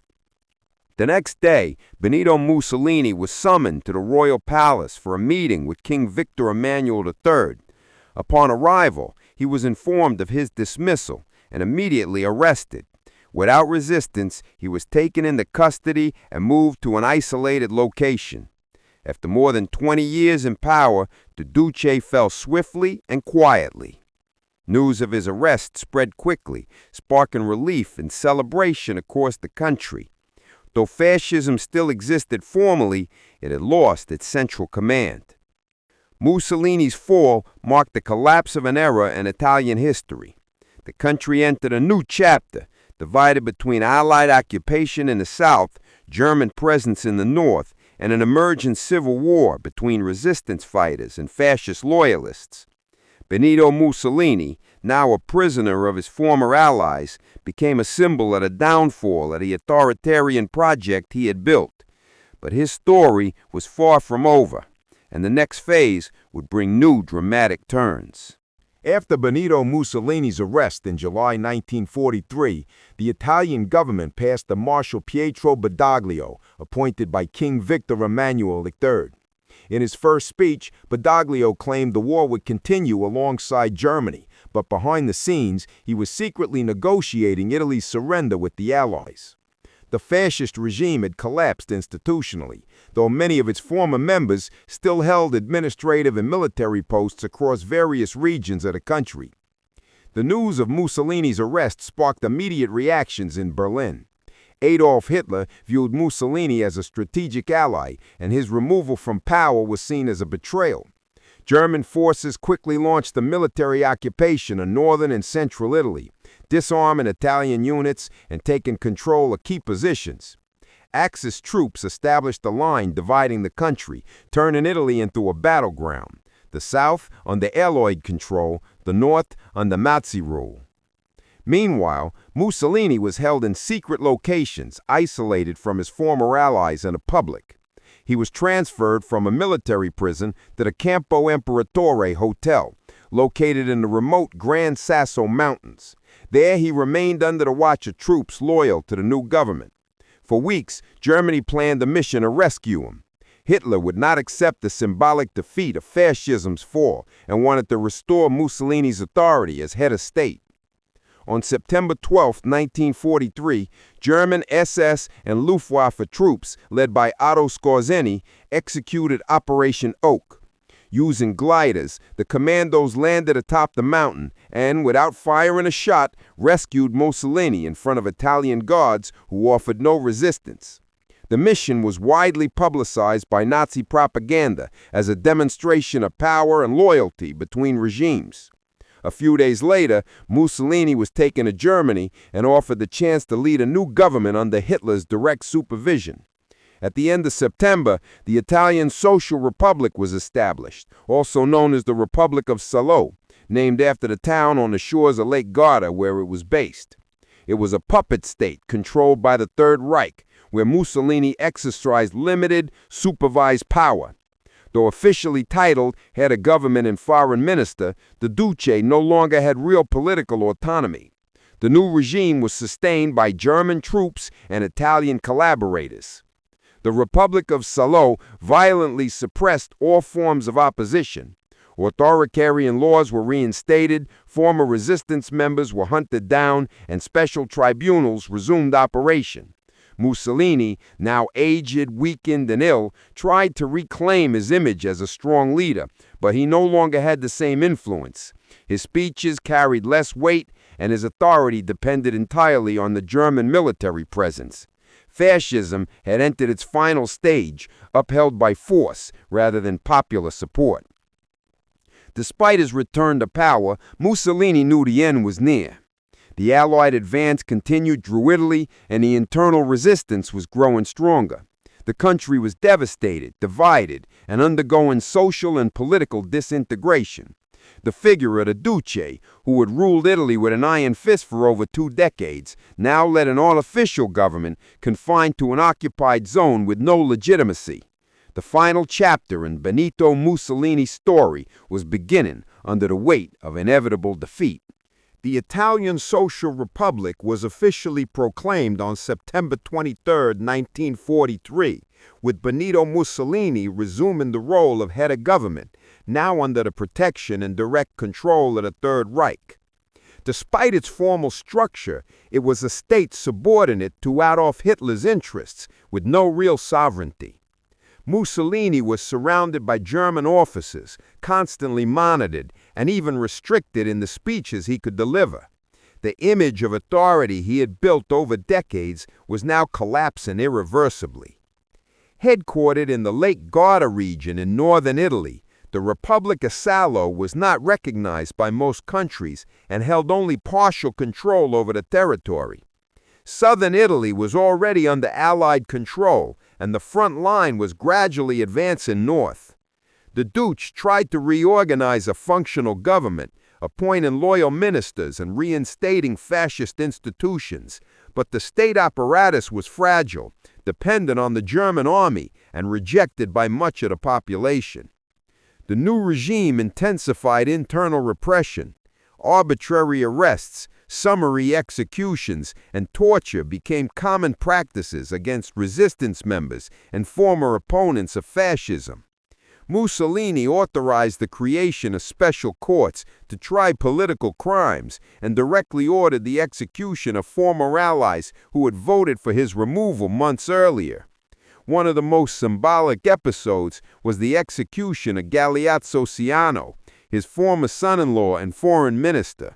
The next day, Benito Mussolini was summoned to the royal palace for a meeting with King Victor Emmanuel III. Upon arrival, he was informed of his dismissal and immediately arrested. Without resistance, he was taken into custody and moved to an isolated location. After more than 20 years in power, the Duce fell swiftly and quietly. News of his arrest spread quickly, sparking relief and celebration across the country. Though fascism still existed formally, it had lost its central command. Mussolini's fall marked the collapse of an era in Italian history. The country entered a new chapter, divided between Allied occupation in the south, German presence in the north, and an emerging civil war between resistance fighters and fascist loyalists. Benito Mussolini, now a prisoner of his former allies, became a symbol of the downfall of the authoritarian project he had built. But his story was far from over, and the next phase would bring new dramatic turns. After Benito Mussolini's arrest in July 1943, the Italian government passed the Marshal Pietro Badoglio, appointed by King Victor Emmanuel III. In his first speech, Badoglio claimed the war would continue alongside Germany, but behind the scenes, he was secretly negotiating Italy's surrender with the Allies. The fascist regime had collapsed institutionally, though many of its former members still held administrative and military posts across various regions of the country. The news of Mussolini's arrest sparked immediate reactions in Berlin. Adolf Hitler viewed Mussolini as a strategic ally, and his removal from power was seen as a betrayal. German forces quickly launched a military occupation of northern and central Italy, disarming Italian units and taking control of key positions. Axis troops established a line dividing the country, turning Italy into a battleground. The south under Allied control, the north under Nazi rule. Meanwhile, Mussolini was held in secret locations, isolated from his former allies and the public. He was transferred from a military prison to the Campo Imperatore Hotel, located in the remote Gran Sasso Mountains. There he remained under the watch of troops loyal to the new government. For weeks, Germany planned a mission to rescue him. Hitler would not accept the symbolic defeat of fascism's fall and wanted to restore Mussolini's authority as head of state. On September 12, 1943, German SS and Luftwaffe troops, led by Otto Skorzeny, executed Operation Oak. Using gliders, the commandos landed atop the mountain and, without firing a shot, rescued Mussolini in front of Italian guards who offered no resistance. The mission was widely publicized by Nazi propaganda as a demonstration of power and loyalty between regimes. A few days later, Mussolini was taken to Germany and offered the chance to lead a new government under Hitler's direct supervision. At the end of September, the Italian Social Republic was established, also known as the Republic of Salo, named after the town on the shores of Lake Garda where it was based. It was a puppet state controlled by the Third Reich, where Mussolini exercised limited, supervised power. Though officially titled head of government and foreign minister, the Duce no longer had real political autonomy. The new regime was sustained by German troops and Italian collaborators. The Republic of Salo violently suppressed all forms of opposition. Authoritarian laws were reinstated, former resistance members were hunted down, and special tribunals resumed operation. Mussolini, now aged, weakened, and ill, tried to reclaim his image as a strong leader, but he no longer had the same influence. His speeches carried less weight, and his authority depended entirely on the German military presence. Fascism had entered its final stage, upheld by force rather than popular support. Despite his return to power, Mussolini knew the end was near. The Allied advance continued through Italy, and the internal resistance was growing stronger. The country was devastated, divided, and undergoing social and political disintegration. The figure of the Duce, who had ruled Italy with an iron fist for over 2 decades, now led an artificial government confined to an occupied zone with no legitimacy. The final chapter in Benito Mussolini's story was beginning under the weight of inevitable defeat. The Italian Social Republic was officially proclaimed on September 23, 1943, with Benito Mussolini resuming the role of head of government, now under the protection and direct control of the Third Reich. Despite its formal structure, it was a state subordinate to Adolf Hitler's interests, with no real sovereignty. Mussolini was surrounded by German officers, constantly monitored, and even restricted in the speeches he could deliver. The image of authority he had built over decades was now collapsing irreversibly. Headquartered in the Lake Garda region in northern Italy, the Republic of Salo was not recognized by most countries and held only partial control over the territory. Southern Italy was already under Allied control, and the front line was gradually advancing north. The Duce tried to reorganize a functional government, appointing loyal ministers and reinstating fascist institutions, but the state apparatus was fragile, dependent on the German army, and rejected by much of the population. The new regime intensified internal repression. Arbitrary arrests, summary executions, and torture became common practices against resistance members and former opponents of fascism. Mussolini authorized the creation of special courts to try political crimes and directly ordered the execution of former allies who had voted for his removal months earlier. One of the most symbolic episodes was the execution of Galeazzo Ciano, his former son-in-law and foreign minister.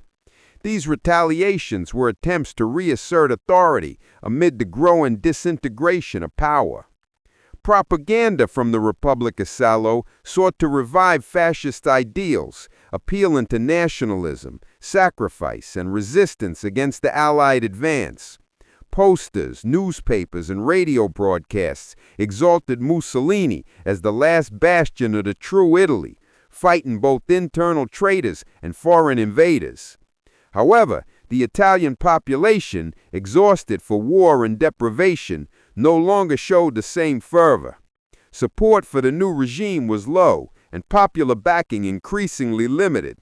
These retaliations were attempts to reassert authority amid the growing disintegration of power. Propaganda from the Republic of Salo sought to revive fascist ideals, appealing to nationalism, sacrifice, and resistance against the Allied advance. Posters, newspapers, and radio broadcasts exalted Mussolini as the last bastion of the true Italy, fighting both internal traitors and foreign invaders. However, The Italian population, exhausted for war and deprivation, no longer showed the same fervor. Support for the new regime was low, and popular backing increasingly limited.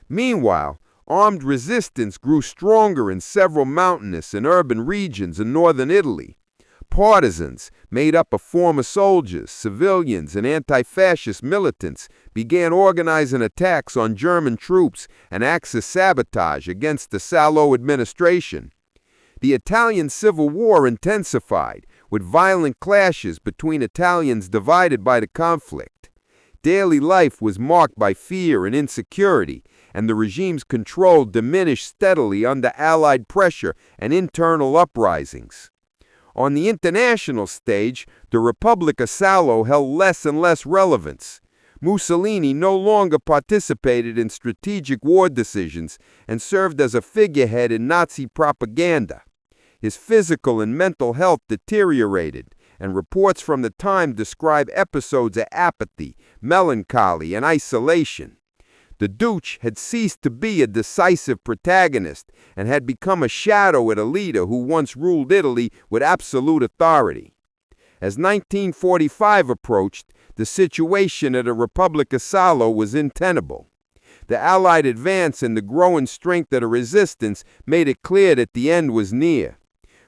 Meanwhile, armed resistance grew stronger in several mountainous and urban regions in northern Italy. Partisans, made up of former soldiers, civilians, and anti-fascist militants, began organizing attacks on German troops and acts of sabotage against the Salo administration. The Italian Civil War intensified, with violent clashes between Italians divided by the conflict. Daily life was marked by fear and insecurity, and the regime's control diminished steadily under Allied pressure and internal uprisings. On the international stage, the Republic of Salo held less and less relevance. Mussolini no longer participated in strategic war decisions and served as a figurehead in Nazi propaganda. His physical and mental health deteriorated, and reports from the time describe episodes of apathy, melancholy, and isolation. The Duce had ceased to be a decisive protagonist and had become a shadow at a leader who once ruled Italy with absolute authority. As 1945 approached, the situation at the Republic of Salo was untenable. The Allied advance and the growing strength of the resistance made it clear that the end was near.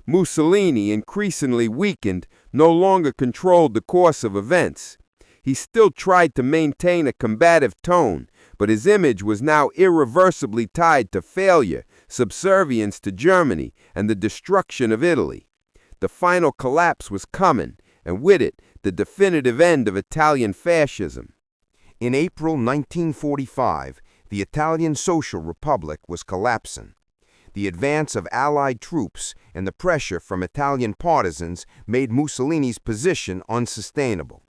Mussolini, increasingly weakened, no longer controlled the course of events. He still tried to maintain a combative tone, but his image was now irreversibly tied to failure, subservience to Germany, and the destruction of Italy. The final collapse was coming, and with it, the definitive end of Italian fascism. In April 1945, the Italian Social Republic was collapsing. The advance of Allied troops and the pressure from Italian partisans made Mussolini's position unsustainable.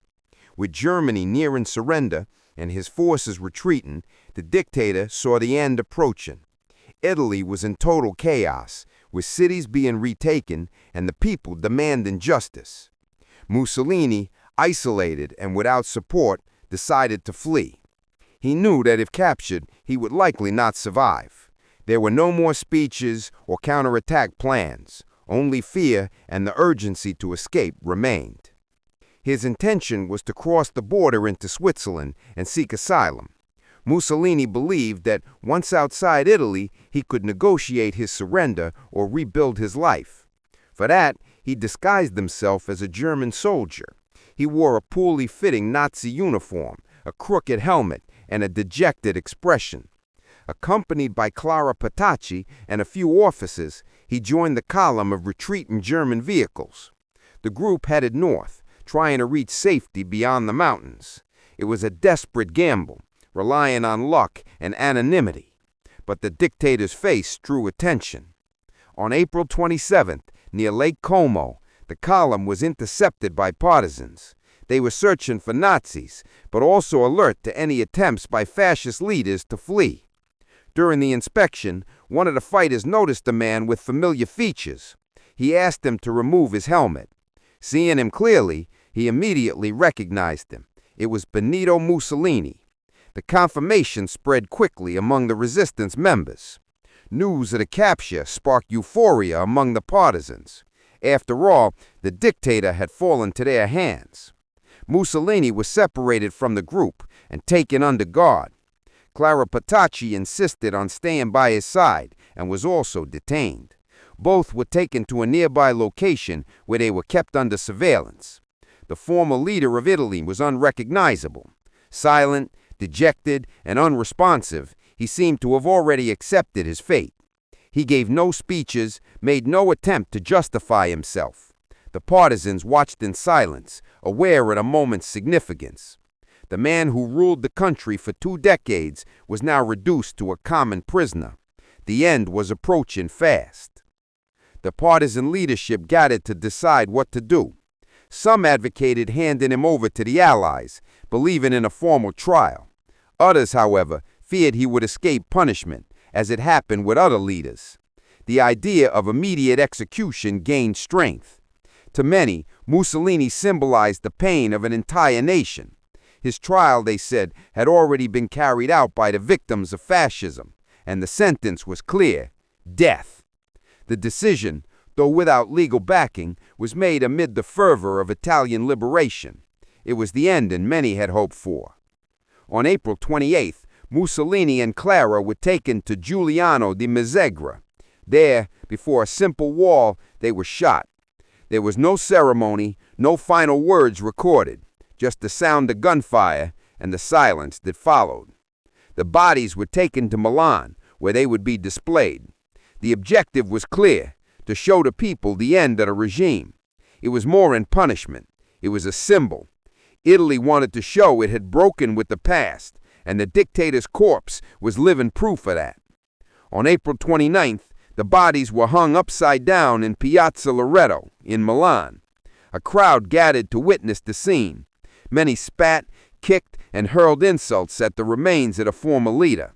With Germany nearing surrender and his forces retreating, the dictator saw the end approaching. Italy was in total chaos, with cities being retaken and the people demanding justice. Mussolini, isolated and without support, decided to flee. He knew that if captured, he would likely not survive. There were no more speeches or counterattack plans. Only fear and the urgency to escape remained. His intention was to cross the border into Switzerland and seek asylum. Mussolini believed that once outside Italy, he could negotiate his surrender or rebuild his life. For that, he disguised himself as a German soldier. He wore a poorly fitting Nazi uniform, a crooked helmet, and a dejected expression. Accompanied by Clara Petacci and a few officers, he joined the column of retreating German vehicles. The group headed north, trying to reach safety beyond the mountains. It was a desperate gamble, relying on luck and anonymity. But the dictator's face drew attention. On April 27th, near Lake Como, the column was intercepted by partisans. They were searching for Nazis, but also alert to any attempts by fascist leaders to flee. During the inspection, one of the fighters noticed a man with familiar features. He asked him to remove his helmet. Seeing him clearly, he immediately recognized him. It was Benito Mussolini. The confirmation spread quickly among the resistance members. News of the capture sparked euphoria among the partisans. After all, the dictator had fallen to their hands. Mussolini was separated from the group and taken under guard. Clara Petacci insisted on staying by his side and was also detained. Both were taken to a nearby location where they were kept under surveillance. The former leader of Italy was unrecognizable. Silent, dejected, and unresponsive, he seemed to have already accepted his fate. He gave no speeches, made no attempt to justify himself. The partisans watched in silence, aware of the moment's significance. The man who ruled the country for 2 decades was now reduced to a common prisoner. The end was approaching fast. The partisan leadership gathered to decide what to do. Some advocated handing him over to the Allies, believing in a formal trial. Others, however, feared he would escape punishment, as it happened with other leaders. The idea of immediate execution gained strength. To many, Mussolini symbolized the pain of an entire nation. His trial, they said, had already been carried out by the victims of fascism, and the sentence was clear: death. The decision, though without legal backing, was made amid the fervor of Italian liberation. It was the end many had hoped for. On April 28th, Mussolini and Clara were taken to Giuliano di Mezzegra. There, before a simple wall, they were shot. There was no ceremony, no final words recorded, just the sound of gunfire and the silence that followed. The bodies were taken to Milan, where they would be displayed. The objective was clear, to show the people the end of the regime. It was more than punishment. It was a symbol. Italy wanted to show it had broken with the past, and the dictator's corpse was living proof of that. On April 29th, the bodies were hung upside down in Piazza Loreto in Milan. A crowd gathered to witness the scene. Many spat, kicked, and hurled insults at the remains of the former leader.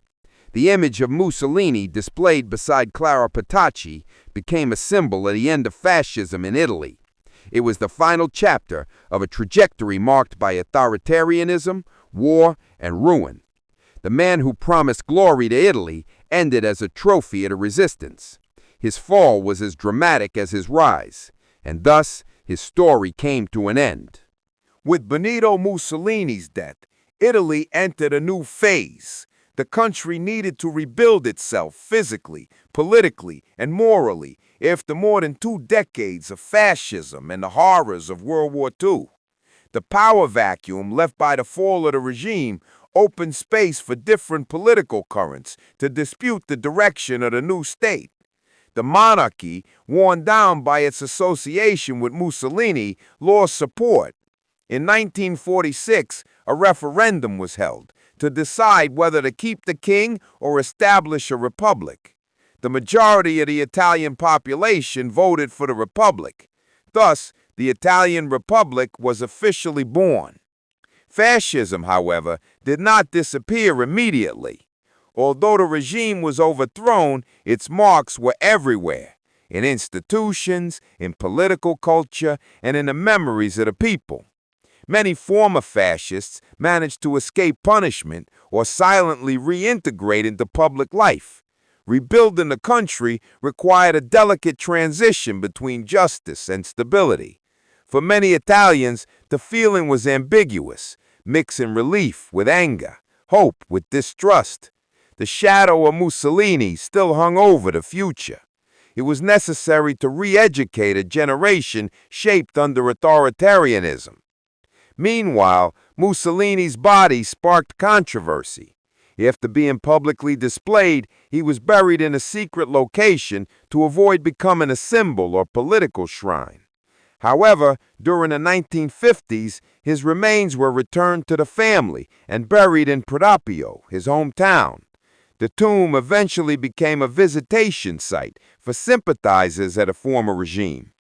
The image of Mussolini displayed beside Clara Petacci became a symbol of the end of fascism in Italy. It was the final chapter of a trajectory marked by authoritarianism, war, and ruin. The man who promised glory to Italy ended as a trophy of the resistance. His fall was as dramatic as his rise, and thus his story came to an end. With Benito Mussolini's death, Italy entered a new phase. The country needed to rebuild itself physically, politically, and morally after more than 2 decades of fascism and the horrors of World War II. The power vacuum left by the fall of the regime opened space for different political currents to dispute the direction of the new state. The monarchy, worn down by its association with Mussolini, lost support. In 1946, a referendum was held to decide whether to keep the king or establish a republic. The majority of the Italian population voted for the republic. Thus, the Italian Republic was officially born. Fascism, however, did not disappear immediately. Although the regime was overthrown, its marks were everywhere, in institutions, in political culture, and in the memories of the people. Many former fascists managed to escape punishment or silently reintegrate into public life. Rebuilding the country required a delicate transition between justice and stability. For many Italians, the feeling was ambiguous, mixing relief with anger, hope with distrust. The shadow of Mussolini still hung over the future. It was necessary to re-educate a generation shaped under authoritarianism. Meanwhile, Mussolini's body sparked controversy. After being publicly displayed, he was buried in a secret location to avoid becoming a symbol or political shrine. However, during the 1950s, his remains were returned to the family and buried in Prodoppio, his hometown. The tomb eventually became a visitation site for sympathizers of the former regime.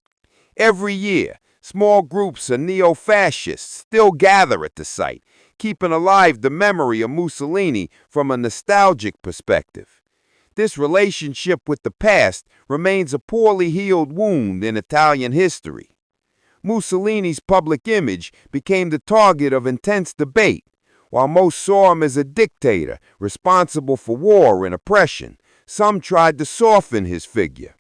Every year, small groups of neo-fascists still gather at the site, keeping alive the memory of Mussolini from a nostalgic perspective. This relationship with the past remains a poorly healed wound in Italian history. Mussolini's public image became the target of intense debate. While most saw him as a dictator responsible for war and oppression, some tried to soften his figure.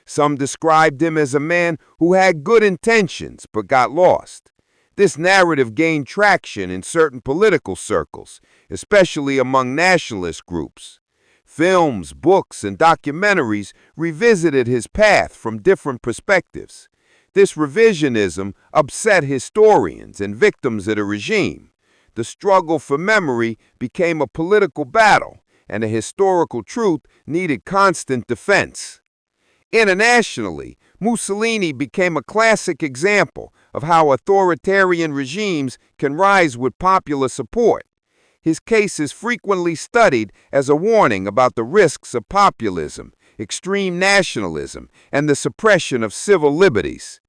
Some described him as a man who had good intentions but got lost. This narrative gained traction in certain political circles, especially among nationalist groups. Films, books, and documentaries revisited his path from different perspectives. This revisionism upset historians and victims of the regime. The struggle for memory became a political battle, and the historical truth needed constant defense. Internationally, Mussolini became a classic example of how authoritarian regimes can rise with popular support. His case is frequently studied as a warning about the risks of populism, extreme nationalism, and the suppression of civil liberties.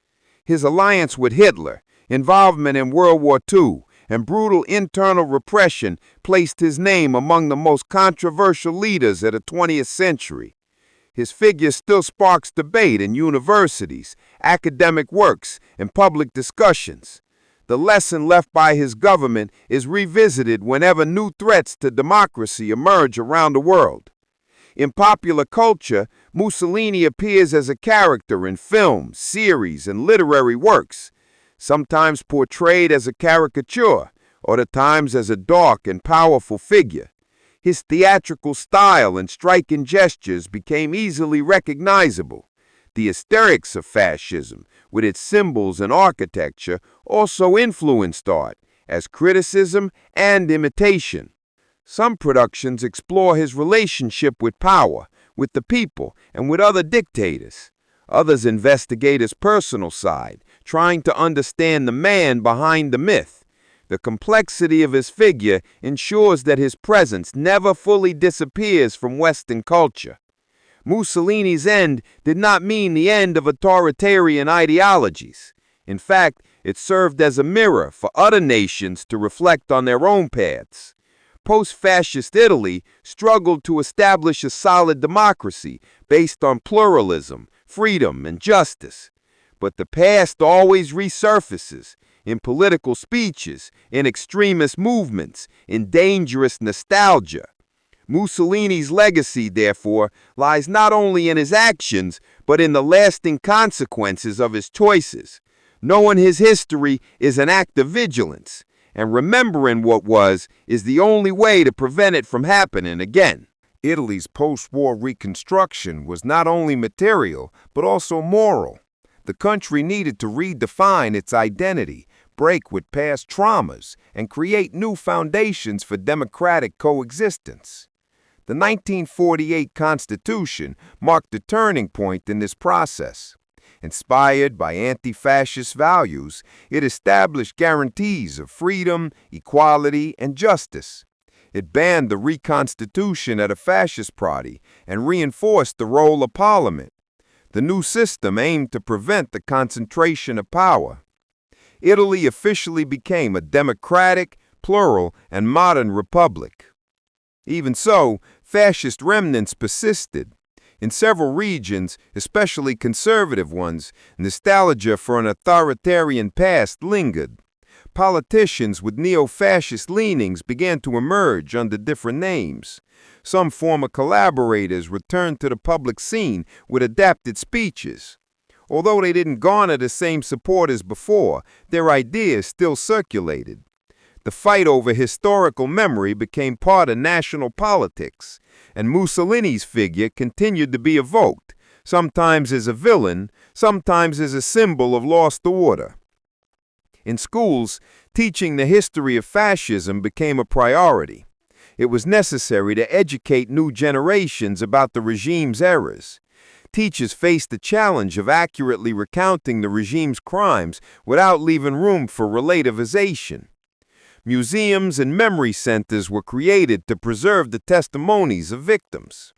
His alliance with Hitler, involvement in World War II, and brutal internal repression placed his name among the most controversial leaders of the 20th century. His figure still sparks debate in universities, academic works, and public discussions. The lesson left by his government is revisited whenever new threats to democracy emerge around the world. In popular culture, Mussolini appears as a character in films, series, and literary works, sometimes portrayed as a caricature, or at times as a dark and powerful figure. His theatrical style and striking gestures became easily recognizable. The aesthetics of fascism, with its symbols and architecture, also influenced art, as criticism and imitation. Some productions explore his relationship with power, with the people, and with other dictators. Others investigate his personal side, trying to understand the man behind the myth. The complexity of his figure ensures that his presence never fully disappears from Western culture. Mussolini's end did not mean the end of authoritarian ideologies. In fact, it served as a mirror for other nations to reflect on their own paths. Post-fascist Italy struggled to establish a solid democracy based on pluralism, freedom, and justice. But the past always resurfaces in political speeches, in extremist movements, in dangerous nostalgia. Mussolini's legacy, therefore, lies not only in his actions, but in the lasting consequences of his choices. Knowing his history is an act of vigilance, and remembering what was is the only way to prevent it from happening again. Italy's post-war reconstruction was not only material, but also moral. The country needed to redefine its identity, break with past traumas, and create new foundations for democratic coexistence. The 1948 Constitution marked a turning point in this process. Inspired by anti-fascist values, it established guarantees of freedom, equality, and justice. It banned the reconstitution of the fascist party and reinforced the role of parliament. The new system aimed to prevent the concentration of power. Italy officially became a democratic, plural, and modern republic. Even so, fascist remnants persisted. In several regions, especially conservative ones, nostalgia for an authoritarian past lingered. Politicians with neo-fascist leanings began to emerge under different names. Some former collaborators returned to the public scene with adapted speeches. Although they didn't garner the same support as before, their ideas still circulated. The fight over historical memory became part of national politics, and Mussolini's figure continued to be evoked, sometimes as a villain, sometimes as a symbol of lost order. In schools, teaching the history of fascism became a priority. It was necessary to educate new generations about the regime's errors. Teachers faced the challenge of accurately recounting the regime's crimes without leaving room for relativization. Museums and memory centers were created to preserve the testimonies of victims.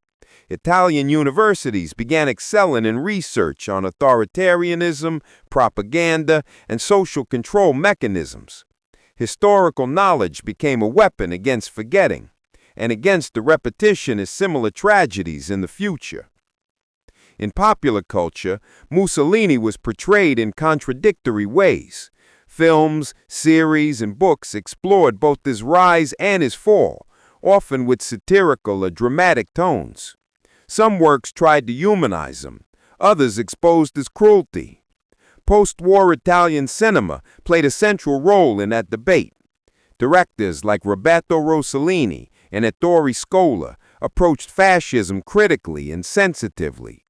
Italian universities began excelling in research on authoritarianism, propaganda, and social control mechanisms. Historical knowledge became a weapon against forgetting, and against the repetition of similar tragedies in the future. In popular culture, Mussolini was portrayed in contradictory ways. Films, series, and books explored both his rise and his fall, often with satirical or dramatic tones. Some works tried to humanize him, others exposed his cruelty. Post-war Italian cinema played a central role in that debate. Directors like Roberto Rossellini and Ettore Scola approached fascism critically and sensitively.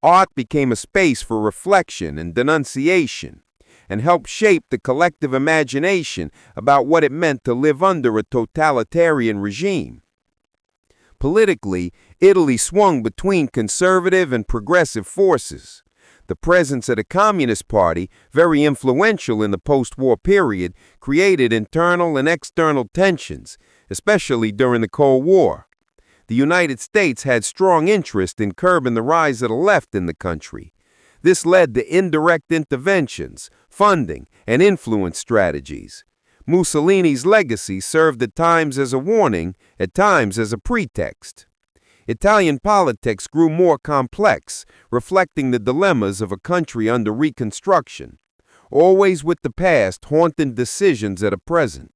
Art became a space for reflection and denunciation, and helped shape the collective imagination about what it meant to live under a totalitarian regime. Politically, Italy swung between conservative and progressive forces. The presence of the Communist Party, very influential in the post-war period, created internal and external tensions, especially during the Cold War. The United States had strong interest in curbing the rise of the left in the country. This led to indirect interventions, funding, and influence strategies. Mussolini's legacy served at times as a warning, at times as a pretext. Italian politics grew more complex, reflecting the dilemmas of a country under reconstruction, always with the past haunting decisions of the present.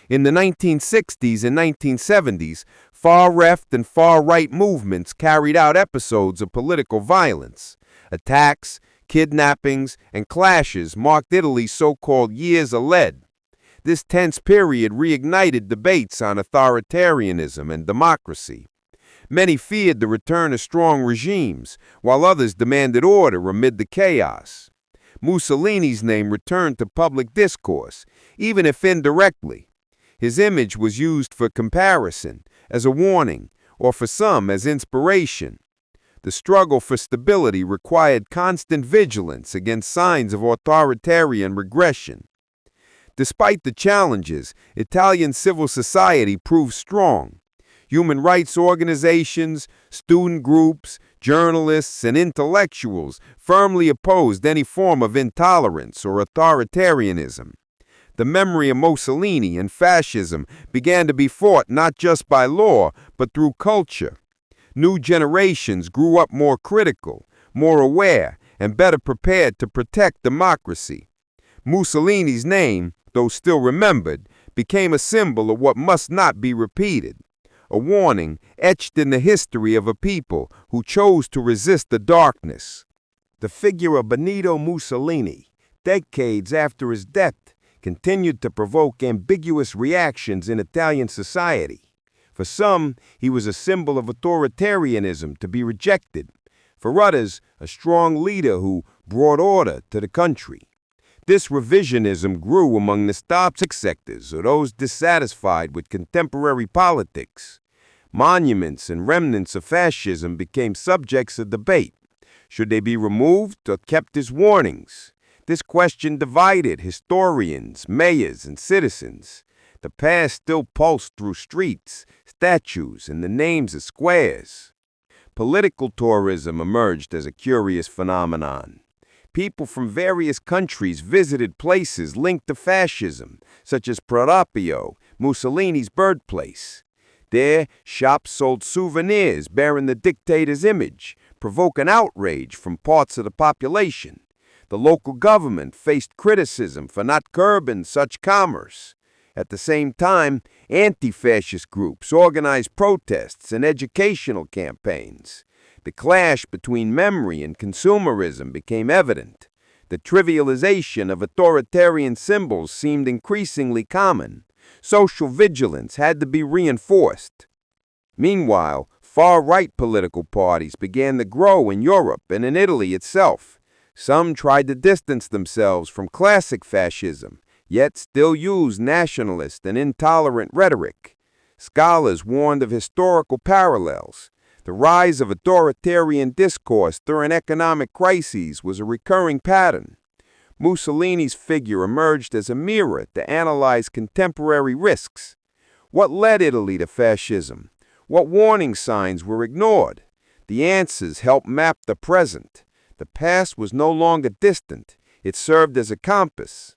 In the 1960s and 1970s, far-left and far-right movements carried out episodes of political violence. Attacks, kidnappings, and clashes marked Italy's so-called Years of Lead. This tense period reignited debates on authoritarianism and democracy. Many feared the return of strong regimes, while others demanded order amid the chaos. Mussolini's name returned to public discourse, even if indirectly. His image was used for comparison, as a warning, or for some as inspiration. The struggle for stability required constant vigilance against signs of authoritarian regression. Despite the challenges, Italian civil society proved strong. Human rights organizations, student groups, journalists, and intellectuals firmly opposed any form of intolerance or authoritarianism. The memory of Mussolini and fascism began to be fought not just by law, but through culture. New generations grew up more critical, more aware, and better prepared to protect democracy. Mussolini's name, though still remembered, became a symbol of what must not be repeated. A warning etched in the history of a people who chose to resist the darkness. The figure of Benito Mussolini, decades after his death, continued to provoke ambiguous reactions in Italian society. For some, he was a symbol of authoritarianism to be rejected. For others, a strong leader who brought order to the country. This revisionism grew among nostalgic sectors or those dissatisfied with contemporary politics. Monuments and remnants of fascism became subjects of debate. Should they be removed or kept as warnings? This question divided historians, mayors, and citizens. The past still pulsed through streets, statues, and the names of squares. Political tourism emerged as a curious phenomenon. People from various countries visited places linked to fascism, such as Proprio, Mussolini's birthplace. There, shops sold souvenirs bearing the dictator's image, provoking outrage from parts of the population. The local government faced criticism for not curbing such commerce. At the same time, anti-fascist groups organized protests and educational campaigns. The clash between memory and consumerism became evident. The trivialization of authoritarian symbols seemed increasingly common. Social vigilance had to be reinforced. Meanwhile, far-right political parties began to grow in Europe and in Italy itself. Some tried to distance themselves from classic fascism, yet still used nationalist and intolerant rhetoric. Scholars warned of historical parallels. The rise of authoritarian discourse during economic crises was a recurring pattern. Mussolini's figure emerged as a mirror to analyze contemporary risks. What led Italy to fascism? What warning signs were ignored? The answers helped map the present. The past was no longer distant. It served as a compass.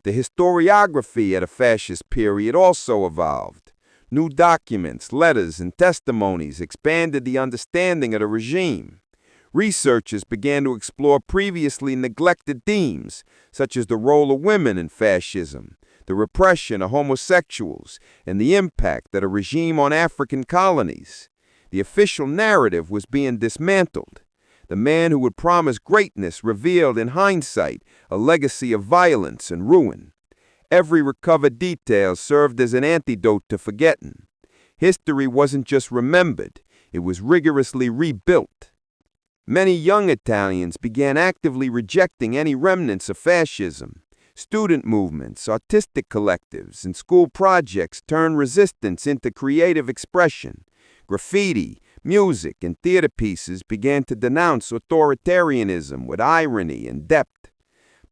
The historiography at a fascist period also evolved. New documents, letters, and testimonies expanded the understanding of the regime. Researchers began to explore previously neglected themes, such as the role of women in fascism, the repression of homosexuals, and the impact of the regime on African colonies. The official narrative was being dismantled. The man who would promise greatness revealed in hindsight a legacy of violence and ruin. Every recovered detail served as an antidote to forgetting. History wasn't just remembered, it was rigorously rebuilt. Many young Italians began actively rejecting any remnants of fascism. Student movements, artistic collectives, and school projects turned resistance into creative expression. Graffiti, music, and theater pieces began to denounce authoritarianism with irony and depth.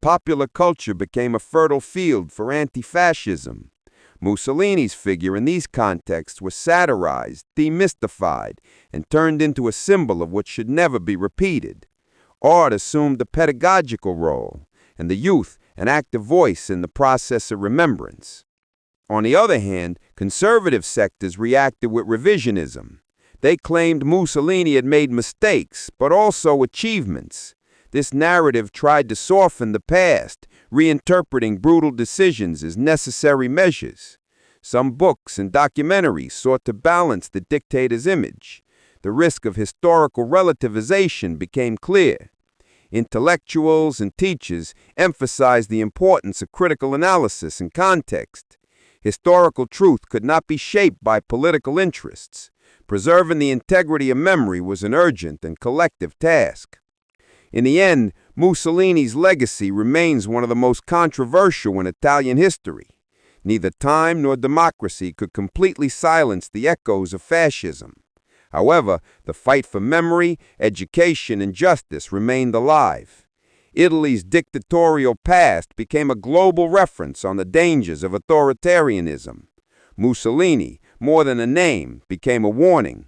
Popular culture became a fertile field for anti-fascism. Mussolini's figure in these contexts was satirized, demystified, and turned into a symbol of what should never be repeated. Art assumed a pedagogical role, and the youth an active voice in the process of remembrance. On the other hand, conservative sectors reacted with revisionism. They claimed Mussolini had made mistakes, but also achievements. This narrative tried to soften the past, reinterpreting brutal decisions as necessary measures. Some books and documentaries sought to balance the dictator's image. The risk of historical relativization became clear. Intellectuals and teachers emphasized the importance of critical analysis and context. Historical truth could not be shaped by political interests. Preserving the integrity of memory was an urgent and collective task. In the end, Mussolini's legacy remains one of the most controversial in Italian history. Neither time nor democracy could completely silence the echoes of fascism. However, the fight for memory, education, and justice remained alive. Italy's dictatorial past became a global reference on the dangers of authoritarianism. Mussolini, more than a name, became a warning,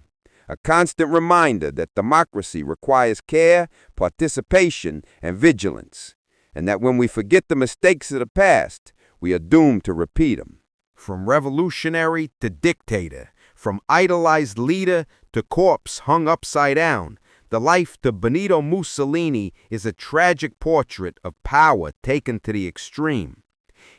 a constant reminder that democracy requires care, participation, and vigilance, and that when we forget the mistakes of the past, we are doomed to repeat them. From revolutionary to dictator, from idolized leader to corpse hung upside down, the life of Benito Mussolini is a tragic portrait of power taken to the extreme.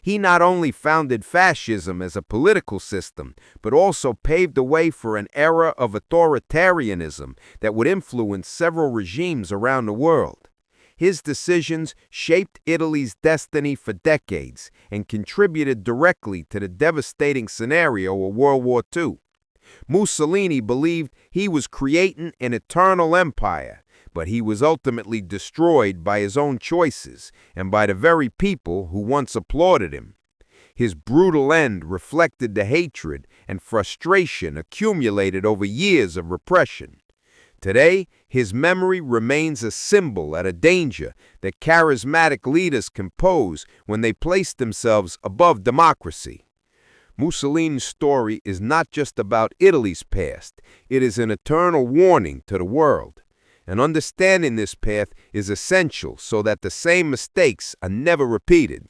He not only founded fascism as a political system, but also paved the way for an era of authoritarianism that would influence several regimes around the world. His decisions shaped Italy's destiny for decades and contributed directly to the devastating scenario of World War II. Mussolini believed he was creating an eternal empire, but he was ultimately destroyed by his own choices and by the very people who once applauded him. His brutal end reflected the hatred and frustration accumulated over years of repression. Today, his memory remains a symbol at a danger that charismatic leaders can pose when they place themselves above democracy. Mussolini's story is not just about Italy's past, it is an eternal warning to the world. And understanding this path is essential so that the same mistakes are never repeated.